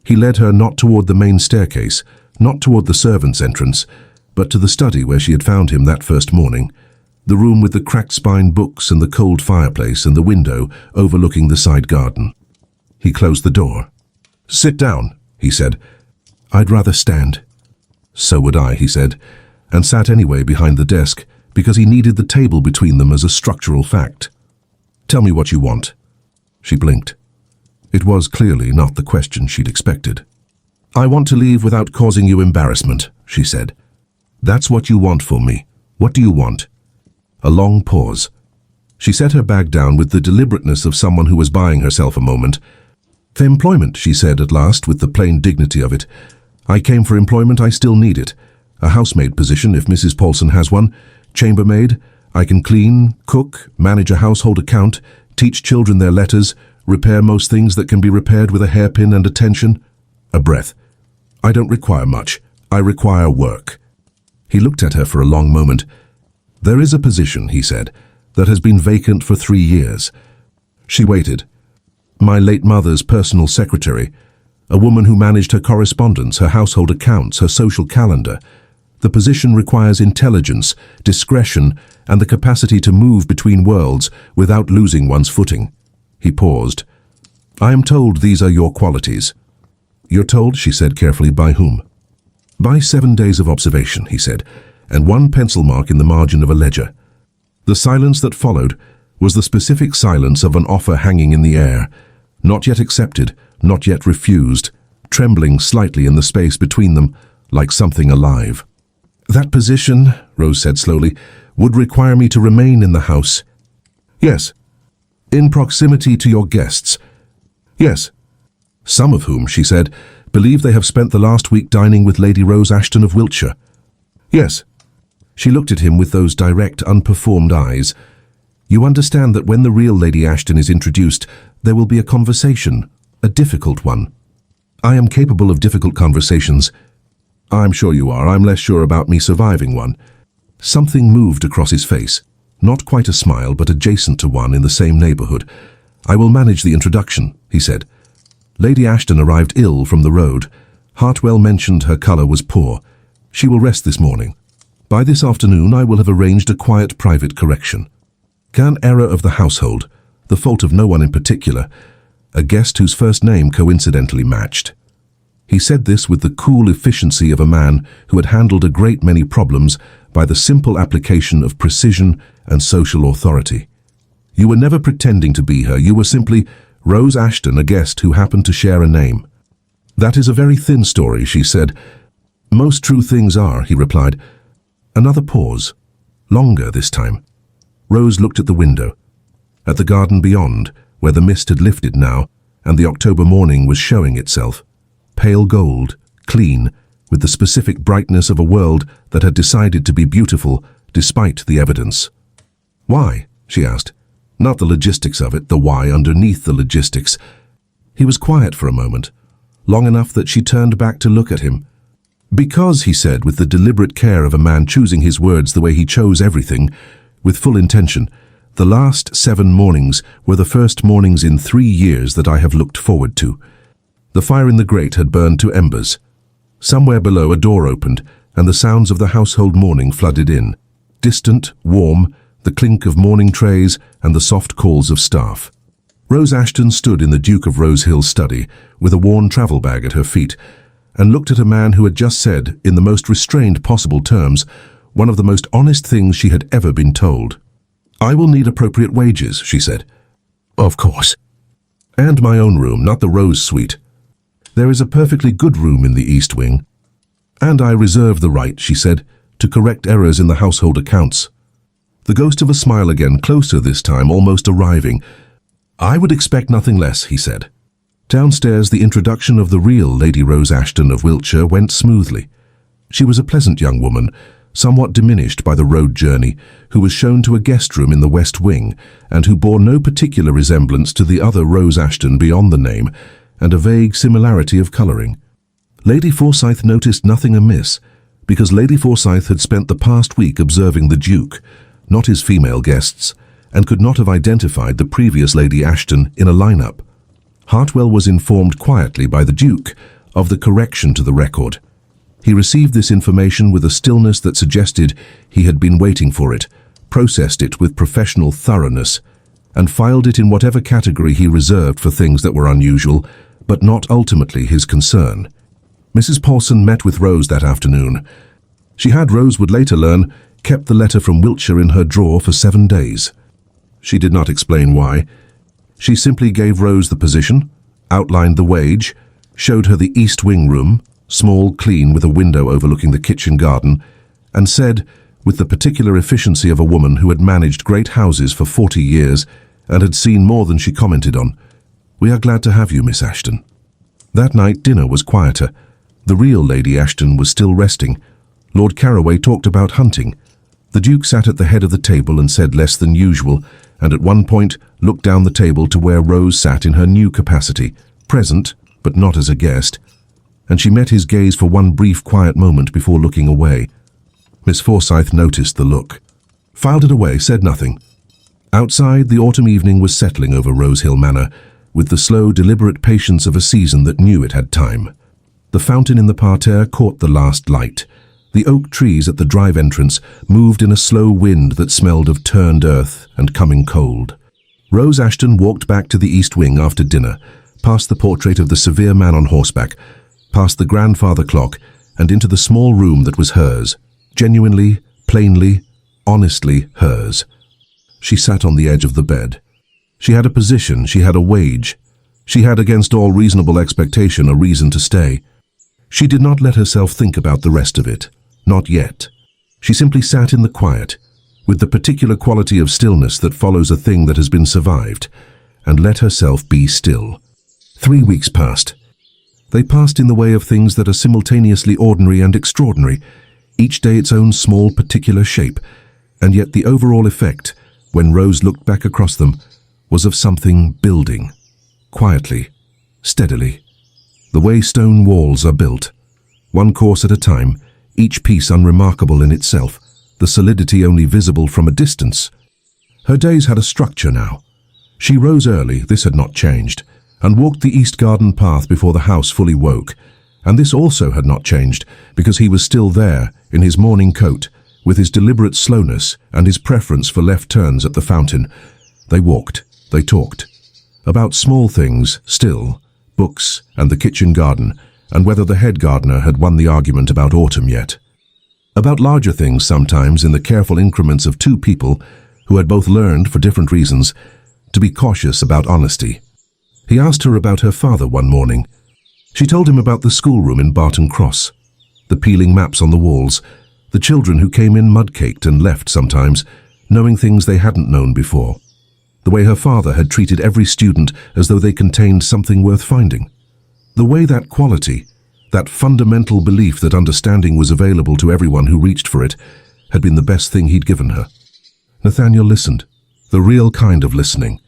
He led her not toward the main staircase, not toward the servants' entrance, but to the study where she had found him that first morning, the room with the cracked spine books and the cold fireplace and the window overlooking the side garden. He closed the door. "Sit down," he said. "I'd rather stand." "So would I," he said, and sat anyway behind the desk, because he needed the table between them as a structural fact. "Tell me what you want." She blinked. It was clearly not the question she'd expected. "I want to leave without causing you embarrassment," she said. "That's what you want for me. What do you want?" A long pause. She set her bag down with the deliberateness of someone who was buying herself a moment. "For employment," she said at last, with the plain dignity of it. "I came for employment, I still need it. A housemaid position, if Mrs. Paulson has one. Chambermaid. I can clean, cook, manage a household account, teach children their letters, repair most things that can be repaired with a hairpin and attention." A breath. "I don't require much. I require work." He looked at her for a long moment. "There is a position," he said, "that has been vacant for 3 years. She waited. My late mother's personal secretary, a woman who managed her correspondence, her household accounts, her social calendar. The position requires intelligence, discretion, and the capacity to move between worlds without losing one's footing." He paused. "I am told these are your qualities." "You're told," she said carefully, "by whom?" "By 7 days of observation," he said, and 1 pencil mark in the margin of a ledger. The silence that followed was the specific silence of an offer hanging in the air, not yet accepted, not yet refused, trembling slightly in the space between them, like something alive. "That position," Rose said slowly, "would require me to remain in the house." "Yes." "In proximity to your guests." "Yes." "Some of whom," she said, "believe they have spent the last week dining with Lady Rose Ashton of Wiltshire." "Yes." She looked at him with those direct, unperformed eyes. "You understand that when the real Lady Ashton is introduced, there will be a conversation, a difficult one." "I am capable of difficult conversations." "I'm sure you are. I'm less sure about me surviving one." Something moved across his face, not quite a smile, but adjacent to one in the same neighborhood. "I will manage the introduction," he said. Lady Ashton arrived ill from the road. Hartwell mentioned her color was poor. She will rest this morning. By this afternoon I will have arranged a quiet private correction. An error of the household, the fault of no one in particular, a guest whose first name coincidentally matched. He said this with the cool efficiency of a man who had handled a great many problems by the simple application of precision and social authority. You were never pretending to be her, you were simply Rose Ashton, a guest who happened to share a name. "That is a very thin story," she said. "Most true things are," he replied. Another pause, longer this time. Rose looked at the window, at the garden beyond, where the mist had lifted now, and the October morning was showing itself. Pale gold, clean, with the specific brightness of a world that had decided to be beautiful despite the evidence. "Why?" she asked. Not the logistics of it, the why underneath the logistics. He was quiet for a moment, long enough that she turned back to look at him. "Because," he said, with the deliberate care of a man choosing his words the way he chose everything, with full intention, "the last 7 mornings were the first mornings in 3 years that I have looked forward to." The fire in the grate had burned to embers. Somewhere below a door opened, and the sounds of the household morning flooded in. Distant, warm, the clink of morning trays and the soft calls of staff. Rose Ashton stood in the Duke of Rosehill's study with a worn travel bag at her feet and looked at a man who had just said, in the most restrained possible terms, one of the most honest things she had ever been told. "I will need appropriate wages," she said. "Of course. And my own room, not the Rose Suite. There is a perfectly good room in the East Wing. And I reserve the right," she said, "to correct errors in the household accounts." The ghost of a smile again, closer this time, almost arriving. "I would expect nothing less," he said. Downstairs, the introduction of the real Lady Rose Ashton of Wiltshire went smoothly. She was a pleasant young woman, somewhat diminished by the road journey, who was shown to a guest room in the West Wing, and who bore no particular resemblance to the other Rose Ashton beyond the name, and a vague similarity of colouring. Lady Forsyth noticed nothing amiss, because Lady Forsyth had spent the past week observing the Duke, not his female guests, and could not have identified the previous Lady Ashton in a lineup. Hartwell was informed quietly by the Duke of the correction to the record. He received this information with a stillness that suggested he had been waiting for it, processed it with professional thoroughness, and filed it in whatever category he reserved for things that were unusual, but not ultimately his concern. Mrs. Paulson met with Rose that afternoon. She had, Rose would later learn, kept the letter from Wiltshire in her drawer for 7 days. She did not explain why. She simply gave Rose the position, outlined the wage, showed her the East Wing room, small, clean, with a window overlooking the kitchen garden, and said, with the particular efficiency of a woman who had managed great houses for 40 years and had seen more than she commented on, "We are glad to have you, Miss Ashton." That night dinner was quieter. The real Lady Ashton was still resting. Lord Carraway talked about hunting. The Duke sat at the head of the table and said less than usual, and at one point looked down the table to where Rose sat in her new capacity, present, but not as a guest, and she met his gaze for one brief quiet moment before looking away. Miss Forsyth noticed the look, filed it away, said nothing. Outside, the autumn evening was settling over Rosehill Manor, with the slow, deliberate patience of a season that knew it had time. The fountain in the parterre caught the last light. The oak trees at the drive entrance moved in a slow wind that smelled of turned earth and coming cold. Rose Ashton walked back to the East Wing after dinner, past the portrait of the severe man on horseback, past the grandfather clock, and into the small room that was hers, genuinely, plainly, honestly hers. She sat on the edge of the bed. She had a position, she had a wage. She had, against all reasonable expectation, a reason to stay. She did not let herself think about the rest of it. Not yet. She simply sat in the quiet, with the particular quality of stillness that follows a thing that has been survived, and let herself be still. 3 weeks passed. They passed in the way of things that are simultaneously ordinary and extraordinary, each day its own small particular shape, and yet the overall effect, when Rose looked back across them, was of something building, quietly, steadily. The way stone walls are built, one course at a time, each piece unremarkable in itself, the solidity only visible from a distance. Her days had a structure now. She rose early, this had not changed, and walked the east garden path before the house fully woke, and this also had not changed, because he was still there, in his morning coat, with his deliberate slowness and his preference for left turns at the fountain. They walked, they talked, about small things, still, books and the kitchen garden, and whether the head gardener had won the argument about autumn yet. About larger things sometimes, in the careful increments of two people who had both learned, for different reasons, to be cautious about honesty. He asked her about her father one morning. She told him about the schoolroom in Barton Cross, the peeling maps on the walls, the children who came in mud-caked and left sometimes, knowing things they hadn't known before, the way her father had treated every student as though they contained something worth finding. The way that quality, that fundamental belief that understanding was available to everyone who reached for it, had been the best thing he'd given her. Nathaniel listened, the real kind of listening.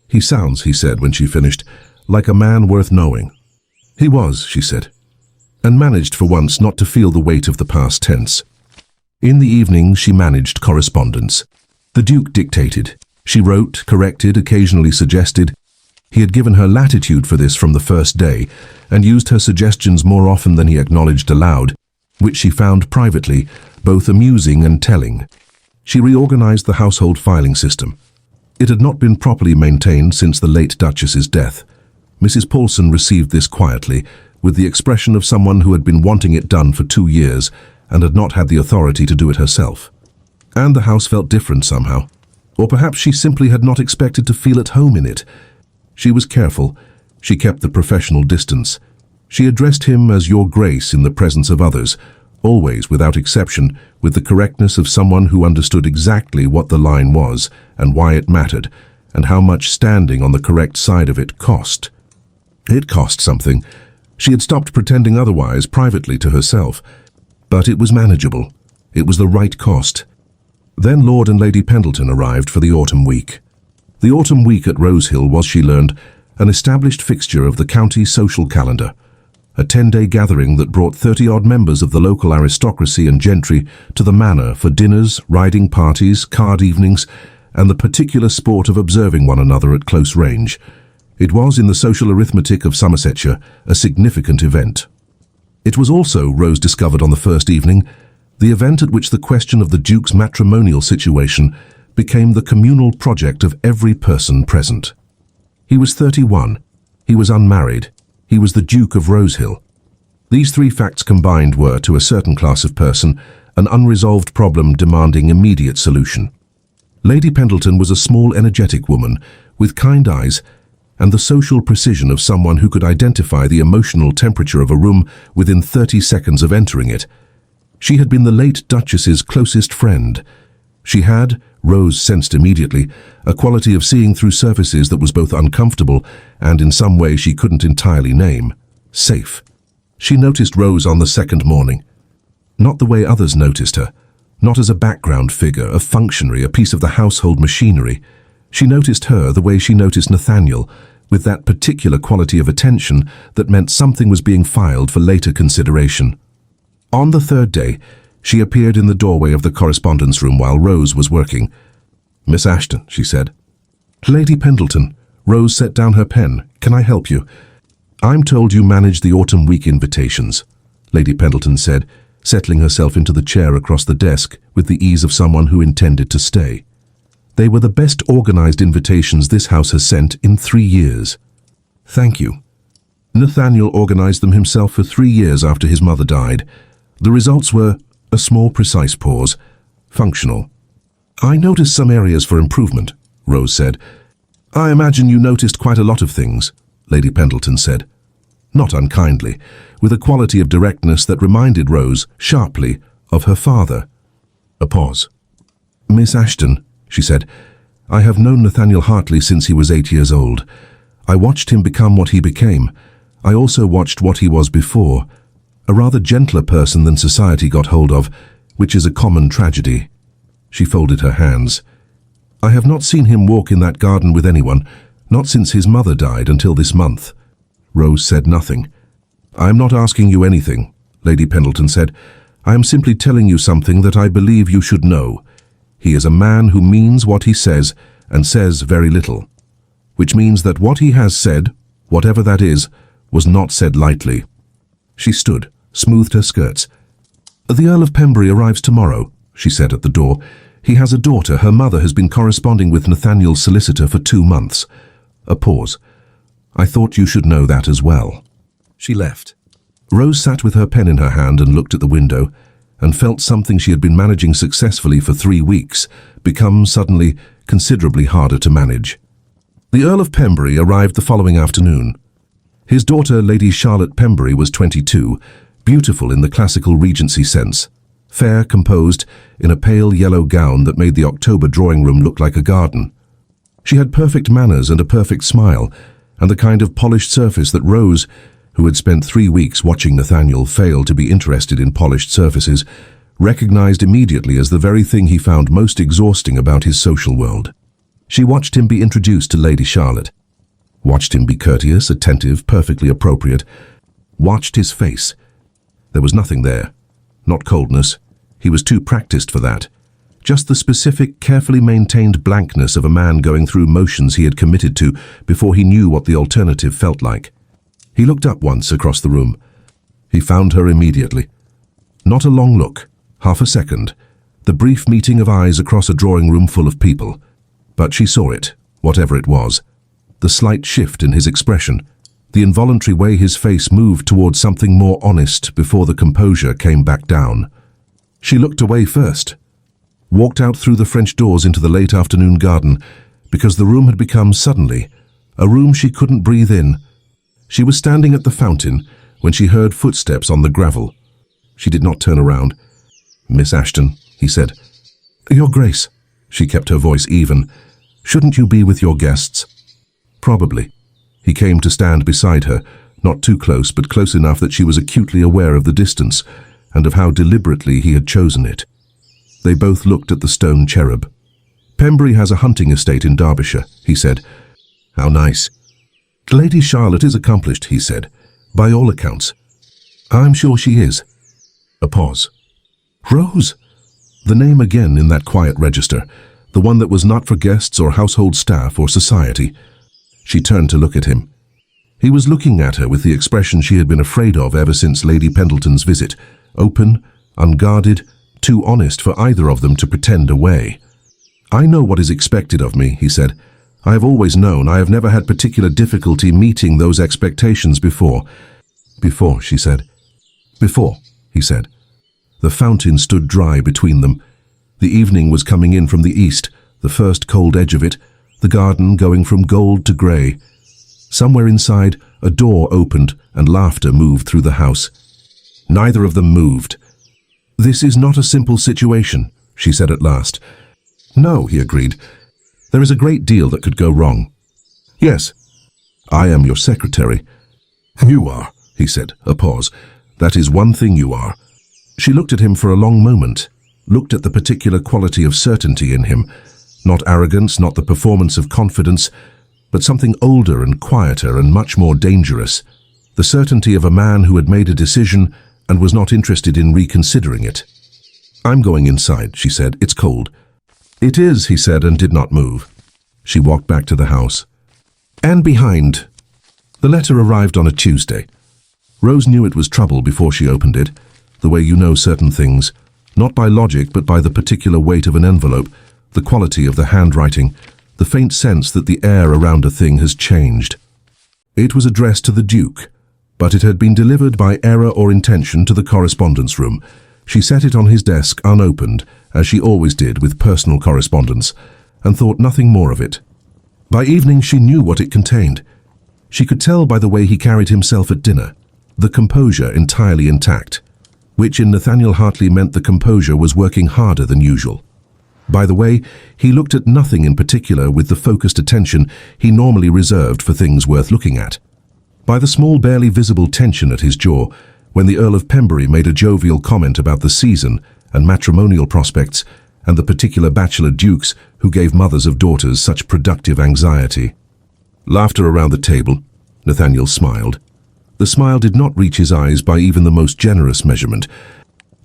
"He sounds," he said when she finished, "like a man worth knowing." He was, she said, and managed for once not to feel the weight of the past tense. In the evening she managed correspondence. The Duke dictated. She wrote, corrected, occasionally suggested. He had given her latitude for this from the first day, and used her suggestions more often than he acknowledged aloud, which she found privately both amusing and telling. She reorganized the household filing system. It had not been properly maintained since the late Duchess's death. Mrs. Paulson received this quietly, with the expression of someone who had been wanting it done for 2 years and had not had the authority to do it herself. And the house felt different somehow. Or perhaps she simply had not expected to feel at home in it. She was careful. She kept the professional distance. She addressed him as Your Grace in the presence of others, always, without exception, with the correctness of someone who understood exactly what the line was and why it mattered, and how much standing on the correct side of it cost. It cost something. She had stopped pretending otherwise privately to herself. But it was manageable. It was the right cost. Then Lord and Lady Pendleton arrived for the autumn week. The autumn week at Rosehill was, she learned, an established fixture of the county social calendar. A 10-day gathering that brought 30-odd members of the local aristocracy and gentry to the manor for dinners, riding parties, card evenings, and the particular sport of observing one another at close range. It was, in the social arithmetic of Somersetshire, a significant event. It was also, Rose discovered on the first evening, the event at which the question of the Duke's matrimonial situation became the communal project of every person present. He was 31. He was unmarried. He was the Duke of Rosehill. These three facts combined were, to a certain class of person, an unresolved problem demanding immediate solution. Lady Pendleton was a small, energetic woman with kind eyes and the social precision of someone who could identify the emotional temperature of a room within 30 seconds of entering it. She had been the late Duchess's closest friend. She had, Rose sensed immediately, a quality of seeing through surfaces that was both uncomfortable and in some way she couldn't entirely name. Safe. She noticed Rose on the second morning. Not the way others noticed her. Not as a background figure, a functionary, a piece of the household machinery. She noticed her the way she noticed Nathaniel, with that particular quality of attention that meant something was being filed for later consideration. On the third day, she appeared in the doorway of the correspondence room while Rose was working. "Miss Ashton," she said. "Lady Pendleton." Rose set down her pen. "Can I help you?" "I'm told you manage the autumn week invitations," Lady Pendleton said, settling herself into the chair across the desk with the ease of someone who intended to stay. "They were the best organized invitations this house has sent in 3 years." "Thank you." Nathaniel organized them himself for 3 years after his mother died. The results were a small, precise pause. Functional. "I noticed some areas for improvement," Rose said. "I imagine you noticed quite a lot of things," Lady Pendleton said. Not unkindly, with a quality of directness that reminded Rose, sharply, of her father. A pause. "Miss Ashton," she said, "I have known Nathaniel Hartley since he was 8 years old. I watched him become what he became. I also watched what he was before. A rather gentler person than society got hold of, which is a common tragedy." She folded her hands. "I have not seen him walk in that garden with anyone, not since his mother died until this month." Rose said nothing. "I am not asking you anything," Lady Pendleton said. "I am simply telling you something that I believe you should know. He is a man who means what he says and says very little. Which means that what he has said, whatever that is, was not said lightly." She stood, smoothed her skirts. "The Earl of Pembury arrives tomorrow," she said at the door. "He has a daughter. Her mother has been corresponding with Nathaniel's solicitor for 2 months." A pause. "I thought you should know that as well." She left. Rose sat with her pen in her hand and looked at the window, and felt something she had been managing successfully for 3 weeks become suddenly considerably harder to manage. The Earl of Pembury arrived the following afternoon. His daughter, Lady Charlotte Pembury, was 22, beautiful in the classical Regency sense, fair, composed, in a pale yellow gown that made the October drawing room look like a garden. She had perfect manners and a perfect smile, and the kind of polished surface that Rose, who had spent 3 weeks watching Nathaniel fail to be interested in polished surfaces, recognized immediately as the very thing he found most exhausting about his social world. She watched him be introduced to Lady Charlotte, watched him be courteous, attentive, perfectly appropriate, watched his face. There was nothing there. Not coldness. He was too practiced for that. Just the specific, carefully maintained blankness of a man going through motions he had committed to before he knew what the alternative felt like. He looked up once across the room. He found her immediately. Not a long look, half a second, the brief meeting of eyes across a drawing room full of people. But she saw it, whatever it was. The slight shift in his expression, the involuntary way his face moved towards something more honest before the composure came back down. She looked away first, walked out through the French doors into the late afternoon garden, because the room had become suddenly a room she couldn't breathe in. She was standing at the fountain when she heard footsteps on the gravel. She did not turn around. "Miss Ashton," he said. "Your Grace." She kept her voice even. "Shouldn't you be with your guests?" "Probably." He came to stand beside her, not too close, but close enough that she was acutely aware of the distance and of how deliberately he had chosen it. They both looked at the stone cherub. "Pembury has a hunting estate in Derbyshire," he said. "How nice." "Lady Charlotte is accomplished," he said, "by all accounts." "I'm sure she is." A pause. "Rose!" The name again in that quiet register, the one that was not for guests or household staff or society. She turned to look at him. He was looking at her with the expression she had been afraid of ever since Lady Pendleton's visit, open, unguarded, too honest for either of them to pretend away. "I know what is expected of me," he said. "I have always known. I have never had particular difficulty meeting those expectations before." "Before," she said. "Before," he said. The fountain stood dry between them. The evening was coming in from the east, the first cold edge of it, the garden going from gold to grey. Somewhere inside, a door opened and laughter moved through the house. Neither of them moved. "This is not a simple situation," she said at last. "No," he agreed. "There is a great deal that could go wrong." "Yes." "I am your secretary." "You are," he said, a pause. "That is one thing you are." She looked at him for a long moment, looked at the particular quality of certainty in him, not arrogance, not the performance of confidence, but something older and quieter and much more dangerous, the certainty of a man who had made a decision and was not interested in reconsidering it. "I'm going inside," she said. "It's cold." "It is," he said, and did not move. She walked back to the house. And behind. The letter arrived on a Tuesday. Rose knew it was trouble before she opened it, the way you know certain things, not by logic but by the particular weight of an envelope, the quality of the handwriting, the faint sense that the air around a thing has changed. It was addressed to the Duke, but it had been delivered by error or intention to the correspondence room. She set it on his desk unopened, as she always did with personal correspondence, and thought nothing more of it. By evening she knew what it contained. She could tell by the way he carried himself at dinner, the composure entirely intact, which in Nathaniel Hartley meant the composure was working harder than usual. By the way, he looked at nothing in particular with the focused attention he normally reserved for things worth looking at. By the small, barely visible tension at his jaw, when the Earl of Pembury made a jovial comment about the season and matrimonial prospects, and the particular bachelor dukes who gave mothers of daughters such productive anxiety. Laughter around the table. Nathaniel smiled. The smile did not reach his eyes by even the most generous measurement.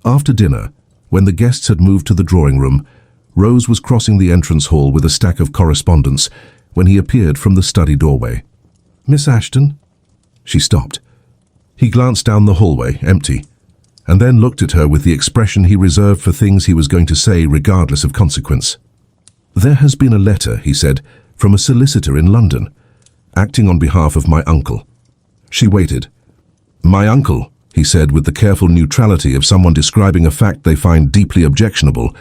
After dinner, when the guests had moved to the drawing room, Rose was crossing the entrance hall with a stack of correspondence when he appeared from the study doorway. "Miss Ashton?" She stopped. He glanced down the hallway, empty, and then looked at her with the expression he reserved for things he was going to say regardless of consequence. "There has been a letter," he said, "from a solicitor in London, acting on behalf of my uncle." She waited. "My uncle," he said with the careful neutrality of someone describing a fact they find deeply objectionable,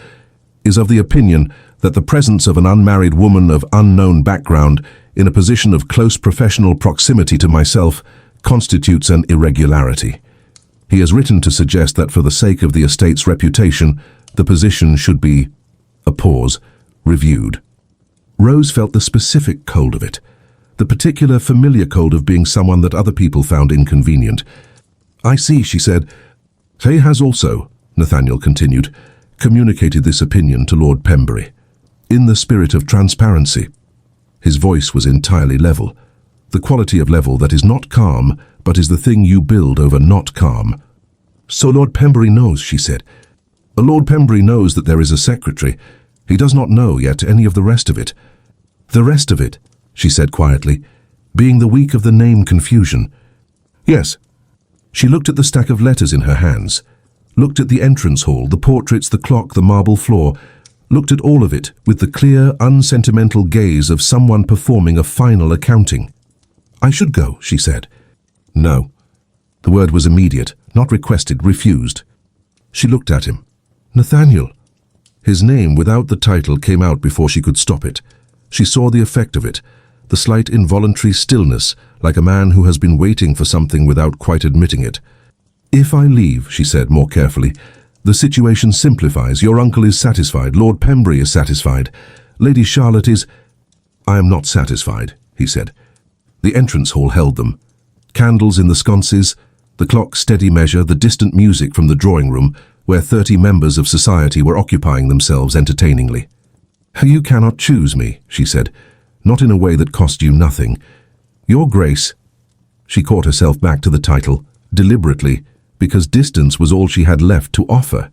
"is of the opinion that the presence of an unmarried woman of unknown background in a position of close professional proximity to myself constitutes an irregularity. He has written to suggest that for the sake of the estate's reputation, the position should be," a pause, "reviewed." Rose felt the specific cold of it, the particular familiar cold of being someone that other people found inconvenient. "I see," she said. "He has also," Nathaniel continued, "communicated this opinion to Lord Pembury, in the spirit of transparency." His voice was entirely level, the quality of level that is not calm, but is the thing you build over not calm. "So Lord Pembury knows," she said. "Lord Pembury knows that there is a secretary. He does not know yet any of the rest of it." "The rest of it," she said quietly, "being the week of the name confusion." "Yes." She looked at the stack of letters in her hands, looked at the entrance hall, the portraits, the clock, the marble floor, looked at all of it with the clear, unsentimental gaze of someone performing a final accounting. "I should go," she said. "No." The word was immediate, not requested, refused. She looked at him. "Nathaniel." His name without the title came out before she could stop it. She saw the effect of it, the slight involuntary stillness, like a man who has been waiting for something without quite admitting it. "If I leave," she said more carefully, "the situation simplifies. Your uncle is satisfied. Lord Pembury is satisfied. Lady Charlotte is—" "I am not satisfied," he said. The entrance hall held them. Candles in the sconces, the clock's steady measure, the distant music from the drawing room, where 30 members of society were occupying themselves entertainingly. "You cannot choose me," she said, "not in a way that cost you nothing. Your Grace—" She caught herself back to the title, deliberately, because distance was all she had left to offer.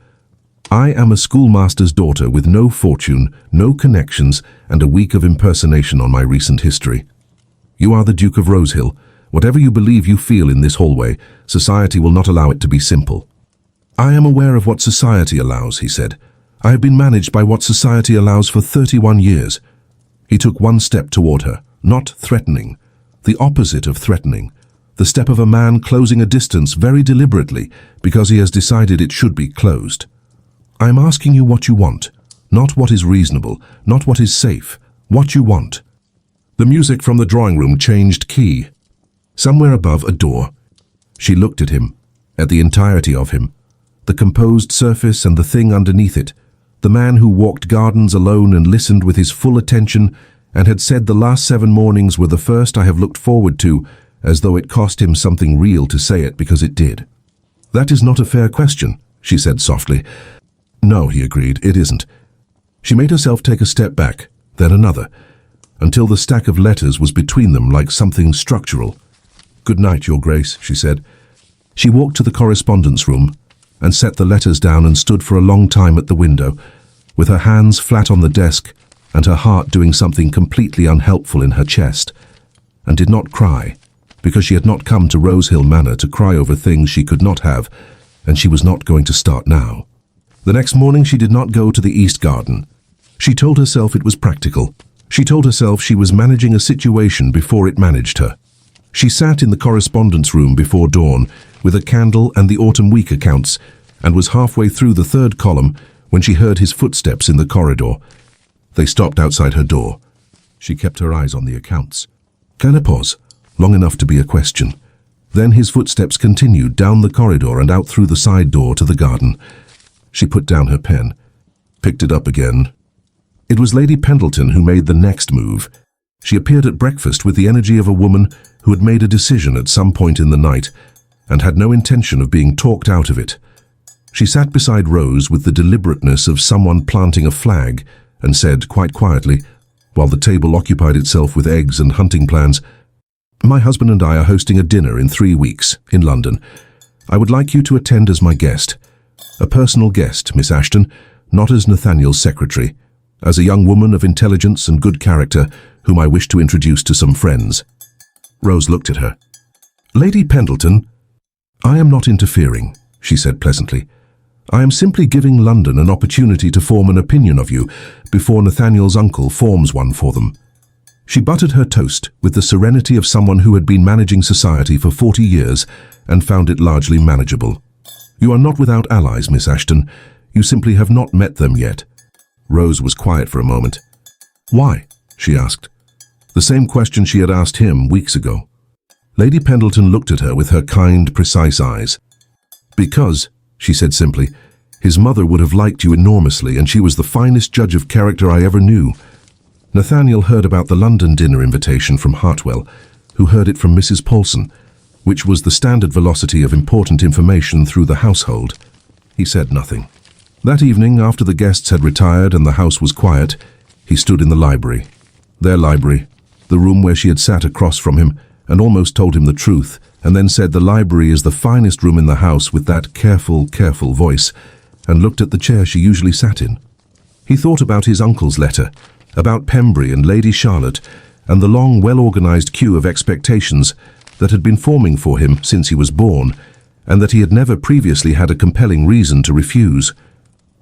"I am a schoolmaster's daughter with no fortune, no connections, and a week of impersonation on my recent history. You are the Duke of Rosehill. Whatever you believe you feel in this hallway, society will not allow it to be simple." "I am aware of what society allows," he said. "I have been managed by what society allows for 31 years. He took one step toward her, not threatening, the opposite of threatening, the step of a man closing a distance very deliberately because he has decided it should be closed. "I am asking you what you want, not what is reasonable, not what is safe, what you want." The music from the drawing room changed key. Somewhere above a door. She looked at him, at the entirety of him, the composed surface and the thing underneath it, the man who walked gardens alone and listened with his full attention and had said the last 7 mornings were the first I have looked forward to, as though it cost him something real to say it because it did. "That is not a fair question," she said softly. "No," he agreed, "it isn't." She made herself take a step back, then another, until the stack of letters was between them like something structural. "Good night, Your Grace," she said. She walked to the correspondence room and set the letters down and stood for a long time at the window, with her hands flat on the desk and her heart doing something completely unhelpful in her chest, and did not cry, because she had not come to Rosehill Manor to cry over things she could not have, and she was not going to start now. The next morning she did not go to the East Garden. She told herself it was practical. She told herself she was managing a situation before it managed her. She sat in the correspondence room before dawn, with a candle and the autumn week accounts, and was halfway through the 3rd column when she heard his footsteps in the corridor. They stopped outside her door. She kept her eyes on the accounts. Can I pause? Long enough to be a question. Then his footsteps continued down the corridor and out through the side door to the garden. She put down her pen, picked it up again. It was Lady Pendleton who made the next move. She appeared at breakfast with the energy of a woman who had made a decision at some point in the night and had no intention of being talked out of it. She sat beside Rose with the deliberateness of someone planting a flag and said quite quietly, while the table occupied itself with eggs and hunting plans, "My husband and I are hosting a dinner in 3 weeks in London. I would like you to attend as my guest. A personal guest, Miss Ashton, not as Nathaniel's secretary, as a young woman of intelligence and good character whom I wish to introduce to some friends." Rose looked at her. "Lady Pendleton, I am not interfering," she said pleasantly. "I am simply giving London an opportunity to form an opinion of you before Nathaniel's uncle forms one for them." She buttered her toast with the serenity of someone who had been managing society for 40 years and found it largely manageable. "You are not without allies, Miss Ashton. You simply have not met them yet." Rose was quiet for a moment. "Why?" she asked. The same question she had asked him weeks ago. Lady Pendleton looked at her with her kind, precise eyes. "Because," she said simply, "his mother would have liked you enormously, and she was the finest judge of character I ever knew." Nathaniel heard about the London dinner invitation from Hartwell, who heard it from Mrs. Paulson, which was the standard velocity of important information through the household. He said nothing. That evening, after the guests had retired and the house was quiet, he stood in the library. Their library, the room where she had sat across from him, and almost told him the truth, and then said the library is the finest room in the house with that careful voice, and looked at the chair she usually sat in. He thought about his uncle's letter, about Pembury and Lady Charlotte, and the long, well-organized queue of expectations that had been forming for him since he was born, and that he had never previously had a compelling reason to refuse.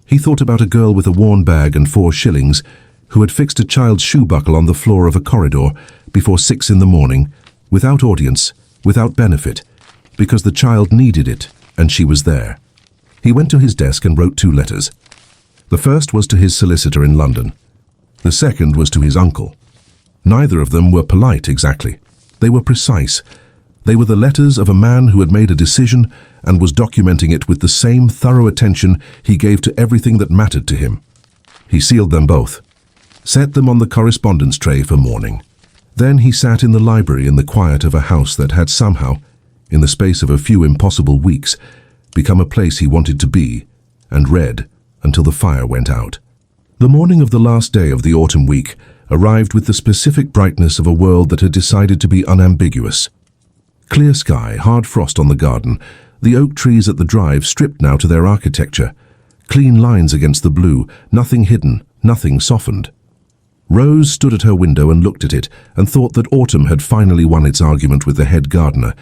He thought about a girl with a worn bag and 4 shillings who had fixed a child's shoe buckle on the floor of a corridor before 6 in the morning, without audience, without benefit, because the child needed it and she was there. He went to his desk and wrote 2 letters. The first was to his solicitor in London. The second was to his uncle. Neither of them were polite exactly. They were precise. They were the letters of a man who had made a decision and was documenting it with the same thorough attention he gave to everything that mattered to him. He sealed them both, set them on the correspondence tray for morning. Then he sat in the library in the quiet of a house that had somehow, in the space of a few impossible weeks, become a place he wanted to be, and read until the fire went out. The morning of the last day of the autumn week arrived with the specific brightness of a world that had decided to be unambiguous. Clear sky, hard frost on the garden, the oak trees at the drive stripped now to their architecture, clean lines against the blue, nothing hidden, nothing softened. Rose stood at her window and looked at it and thought that autumn had finally won its argument with the head gardener,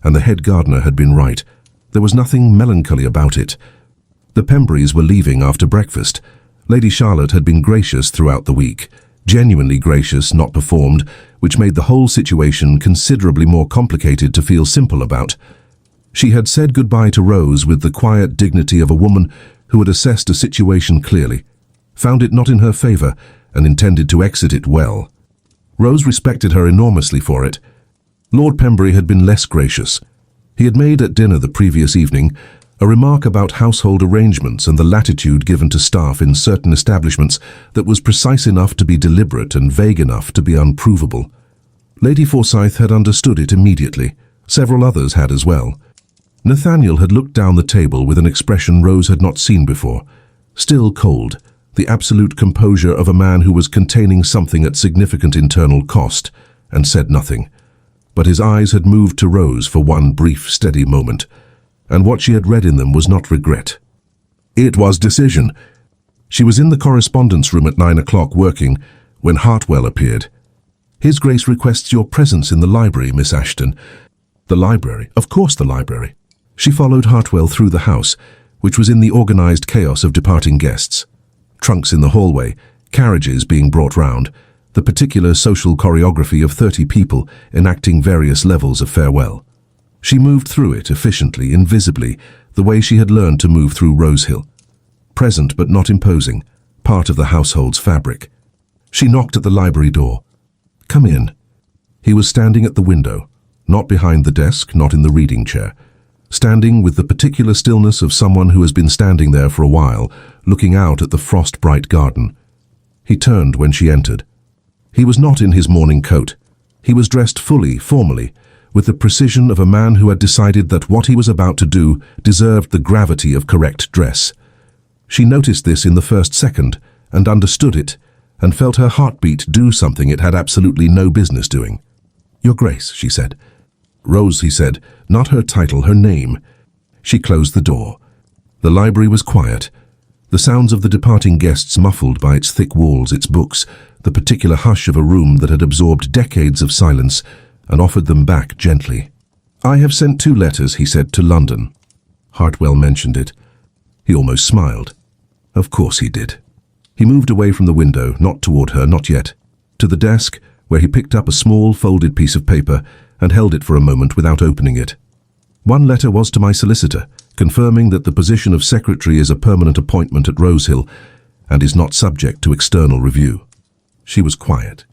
and the head gardener had been right. There was nothing melancholy about it. The Pembrys were leaving after breakfast. Lady Charlotte had been gracious throughout the week, genuinely gracious, not performed, which made the whole situation considerably more complicated to feel simple about. She had said goodbye to Rose with the quiet dignity of a woman who had assessed a situation clearly, found it not in her favour, and intended to exit it well. Rose respected her enormously for it. Lord Pembury had been less gracious. He had made at dinner the previous evening a remark about household arrangements and the latitude given to staff in certain establishments that was precise enough to be deliberate and vague enough to be unprovable. Lady Forsyth had understood it immediately. Several others had as well. Nathaniel had looked down the table with an expression Rose had not seen before, still cold, the absolute composure of a man who was containing something at significant internal cost, and said nothing. But his eyes had moved to Rose for one brief, steady moment, and what she had read in them was not regret. It was decision. She was in the correspondence room at 9 o'clock working when Hartwell appeared. "His Grace requests your presence in the library, Miss Ashton." The library? Of course the library. She followed Hartwell through the house, which was in the organized chaos of departing guests. Trunks in the hallway, carriages being brought round, the particular social choreography of 30 people enacting various levels of farewell. She moved through it efficiently, invisibly, the way she had learned to move through Rosehill. Present but not imposing, part of the household's fabric. She knocked at the library door. "Come in." He was standing at the window, not behind the desk, not in the reading chair, standing with the particular stillness of someone who has been standing there for a while, looking out at the frost-bright garden. He turned when she entered. He was not in his morning coat. He was dressed fully, formally, with the precision of a man who had decided that what he was about to do deserved the gravity of correct dress. She noticed this in the first second, and understood it, and felt her heartbeat do something it had absolutely no business doing. "Your Grace," she said. "Rose," he said, not her title, her name. She closed the door. The library was quiet. The sounds of the departing guests muffled by its thick walls, its books, the particular hush of a room that had absorbed decades of silence and offered them back gently. "I have sent 2 letters," he said, "to London." Hartwell mentioned it. He almost smiled. Of course he did. He moved away from the window, not toward her, not yet, to the desk, where he picked up a small folded piece of paper and held it for a moment without opening it. "One letter was to my solicitor, confirming that the position of secretary is a permanent appointment at Rosehill and is not subject to external review." She was quiet.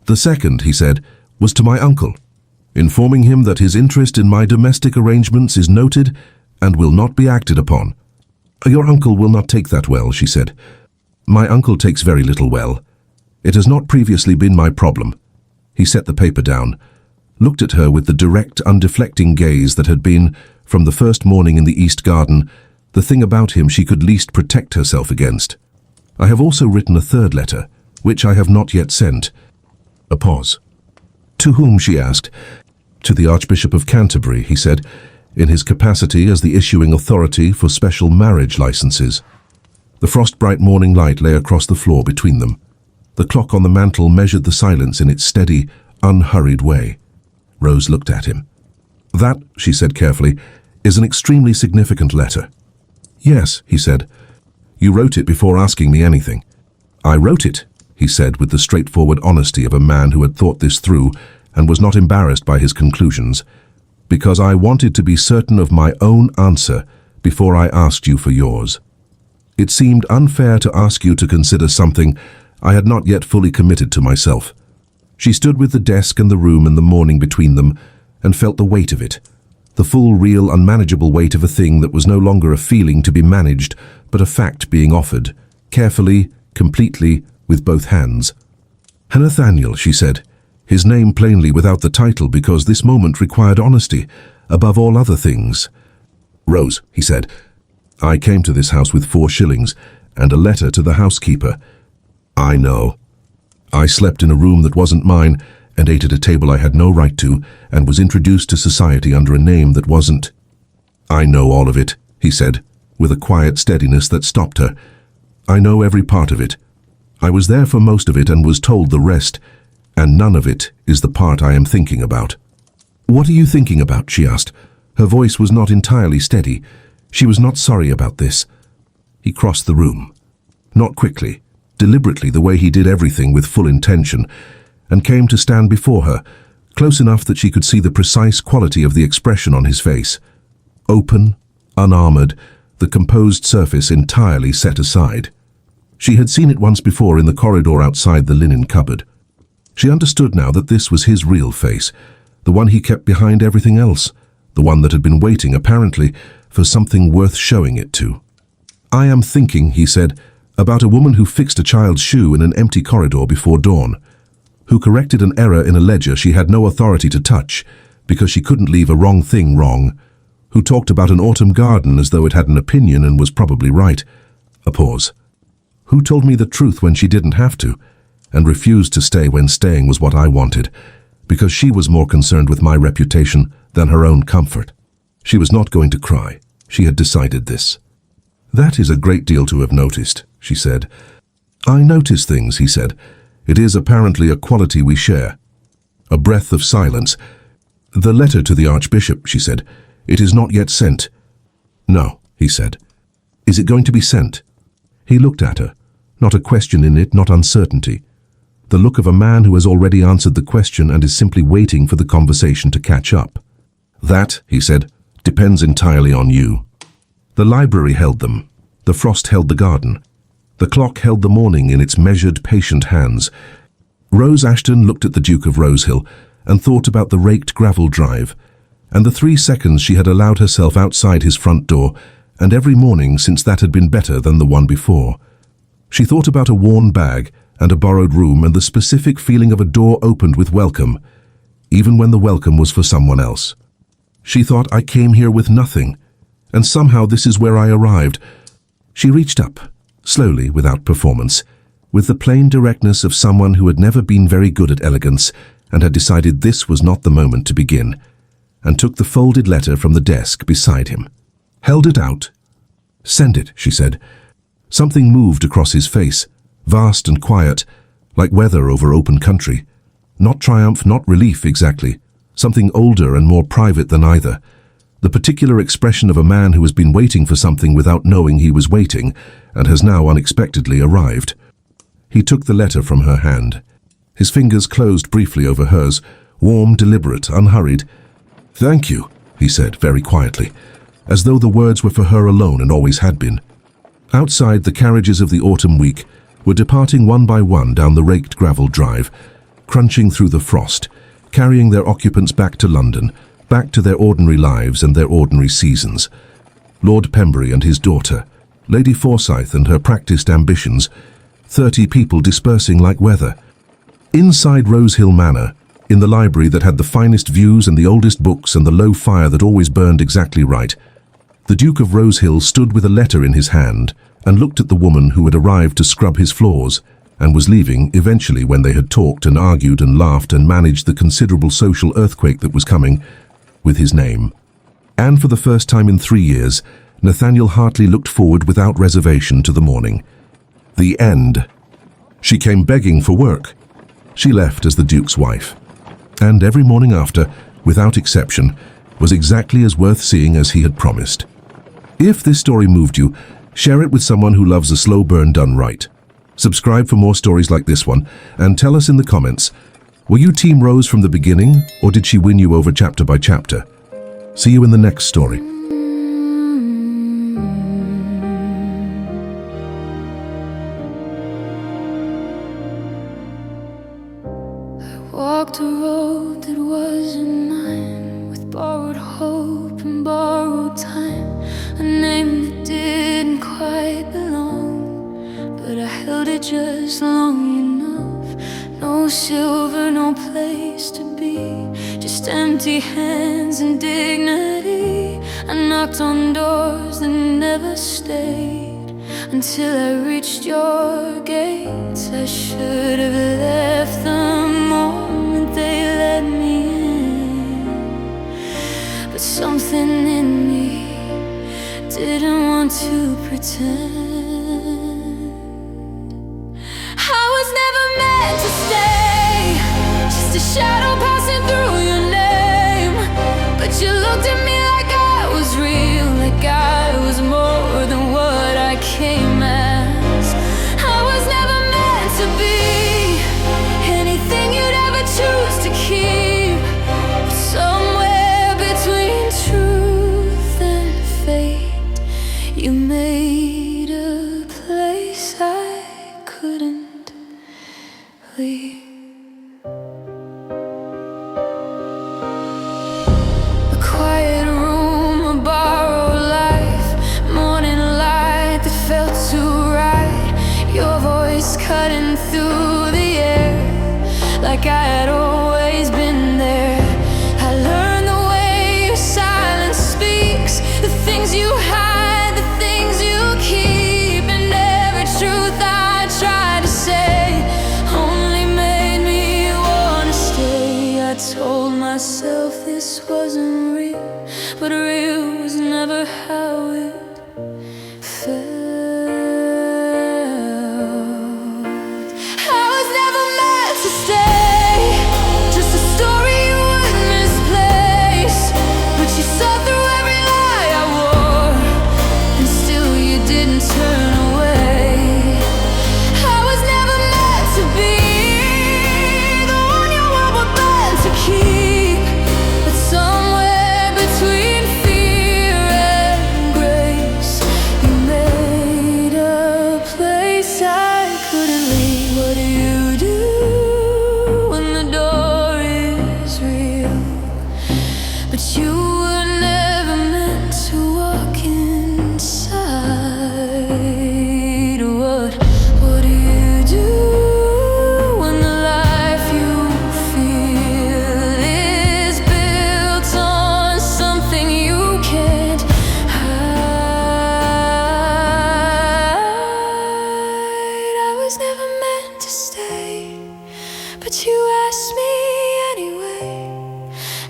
"The second," he said, "was to my uncle, informing him that his interest in my domestic arrangements is noted and will not be acted upon." "Your uncle will not take that well," she said. "My uncle takes very little well. It has not previously been my problem." He set the paper down, looked at her with the direct, undeflecting gaze that had been, from the first morning in the East Garden, the thing about him she could least protect herself against. "I have also written a 3rd letter, which I have not yet sent." A pause. "To whom?" she asked. "To the Archbishop of Canterbury," he said, in his capacity as the issuing authority for special marriage licenses. The frost-bright morning light lay across the floor between them. The clock on the mantel measured the silence in its steady, unhurried way. Rose looked at him. "That," she said carefully, "is an extremely significant letter." "Yes," he said. You wrote it before asking me anything." "I wrote it," he said with the straightforward honesty of a man who had thought this through and was not embarrassed by his conclusions, "because I wanted to be certain of my own answer before I asked you for yours. It seemed unfair to ask you to consider something I had not yet fully committed to myself." She stood with the desk and the room and the morning between them and felt the weight of it, the full, real, unmanageable weight of a thing that was no longer a feeling to be managed, but a fact being offered, carefully, completely, with both hands. "Nathaniel," she said, his name plainly without the title because this moment required honesty above all other things. "Rose," he said, "I came to this house with 4 shillings and a letter to the housekeeper. I know. I slept in a room that wasn't mine and ate at a table I had no right to and was introduced to society under a name that wasn't." "I know all of it," he said, with a quiet steadiness that stopped her. "I know every part of it. I was there for most of it and was told the rest, and none of it is the part I am thinking about." "What are you thinking about?" she asked. Her voice was not entirely steady. She was not sorry about this. He crossed the room. Not quickly, deliberately, the way he did everything with full intention, and came to stand before her, close enough that she could see the precise quality of the expression on his face. Open, unarmored, the composed surface entirely set aside. She had seen it once before in the corridor outside the linen cupboard. She understood now that this was his real face, the one he kept behind everything else, the one that had been waiting, apparently, for something worth showing it to. "I am thinking," he said, "about a woman who fixed a child's shoe in an empty corridor before dawn, who corrected an error in a ledger she had no authority to touch because she couldn't leave a wrong thing wrong, who talked about an autumn garden as though it had an opinion and was probably right." A pause. "Who told me the truth when she didn't have to, and refused to stay when staying was what I wanted, because she was more concerned with my reputation than her own comfort." She was not going to cry. She had decided this. "That is a great deal to have noticed," she said. "I notice things," he said. "It is apparently a quality we share." A breath of silence. "The letter to the Archbishop," she said. "It is not yet sent." "No," he said. "Is it going to be sent?" He looked at her. Not a question in it, not uncertainty. The look of a man who has already answered the question and is simply waiting for the conversation to catch up. "That," he said, "depends entirely on you." The library held them. The frost held the garden. The clock held the morning in its measured, patient hands. Rose Ashton looked at the Duke of Rosehill and thought about the raked gravel drive, and the 3 seconds she had allowed herself outside his front door, and every morning since that had been better than the one before. She thought about a worn bag and a borrowed room and the specific feeling of a door opened with welcome, even when the welcome was for someone else. She thought, "I came here with nothing, and somehow this is where I arrived." She reached up, slowly, without performance, with the plain directness of someone who had never been very good at elegance and had decided this was not the moment to begin, and took the folded letter from the desk beside him. Held it out. "Send it," she said. Something moved across his face, vast and quiet, like weather over open country. Not triumph, not relief exactly. Something older and more private than either. The particular expression of a man who has been waiting for something without knowing he was waiting and has now unexpectedly arrived. He took the letter from her hand. His fingers closed briefly over hers, warm, deliberate, unhurried. "Thank you," he said very quietly, as though the words were for her alone and always had been. Outside, the carriages of the autumn week were departing one by one down the raked gravel drive, crunching through the frost, carrying their occupants back to London, back to their ordinary lives and their ordinary seasons. Lord Pembury and his daughter, Lady Forsyth and her practiced ambitions, 30 people dispersing like weather. Inside Rosehill Manor, in the library that had the finest views and the oldest books and the low fire that always burned exactly right, the Duke of Rosehill stood with a letter in his hand and looked at the woman who had arrived to scrub his floors and was leaving eventually when they had talked and argued and laughed and managed the considerable social earthquake that was coming, with his name. And for the first time in 3 years, Nathaniel Hartley looked forward without reservation to the morning. The end. She came begging for work. She left as the Duke's wife. And every morning after, without exception, was exactly as worth seeing as he had promised. If this story moved you, Share it with someone who loves a slow burn done right. Subscribe for more stories like this one, and tell us in the comments, were you Team Rose from the beginning, or did she win you over chapter by chapter? See you in the next story. Walked a road that wasn't mine, with borrowed hope and borrowed time, a name that didn't quite belong, but I held it just long enough. No silver, no place to be, just empty hands and dignity. I knocked on doors that never stayed, until I reached your gates. I should have left the moment they let me in, but something in me didn't want to pretend. I was never meant to stay, just a shadow passing through your name. But you looked at me like I was real, like I was more than what I came as. I was never meant to be anything you'd ever choose to keep, but somewhere between truth and fate, you made a place I couldn't leave. A quiet room, a borrowed life, morning light that felt too right. Your voice cutting through the air, like I had always been there. I learned the way your silence speaks, the things you hide, the things you keep, and every truth I tried to say only made me wanna stay. I told myself this wasn't real, but real was never how it felt. I was never meant to stay, just a story you would misplace, but you saw through every lie I wore, and still you didn't turn away. I was never meant to be the one your world would bend to keep, but somewhere between fear and grace, you made a place I couldn't leave. What do you do when the door is real, but you were never meant to walk inside? What do you do when the life you feel is built on something you can't hide? I was never meant to stay, but you asked me anyway,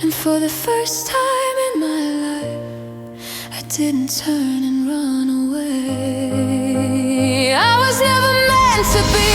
and for the first time in my life, I didn't turn and run away. I was never meant to be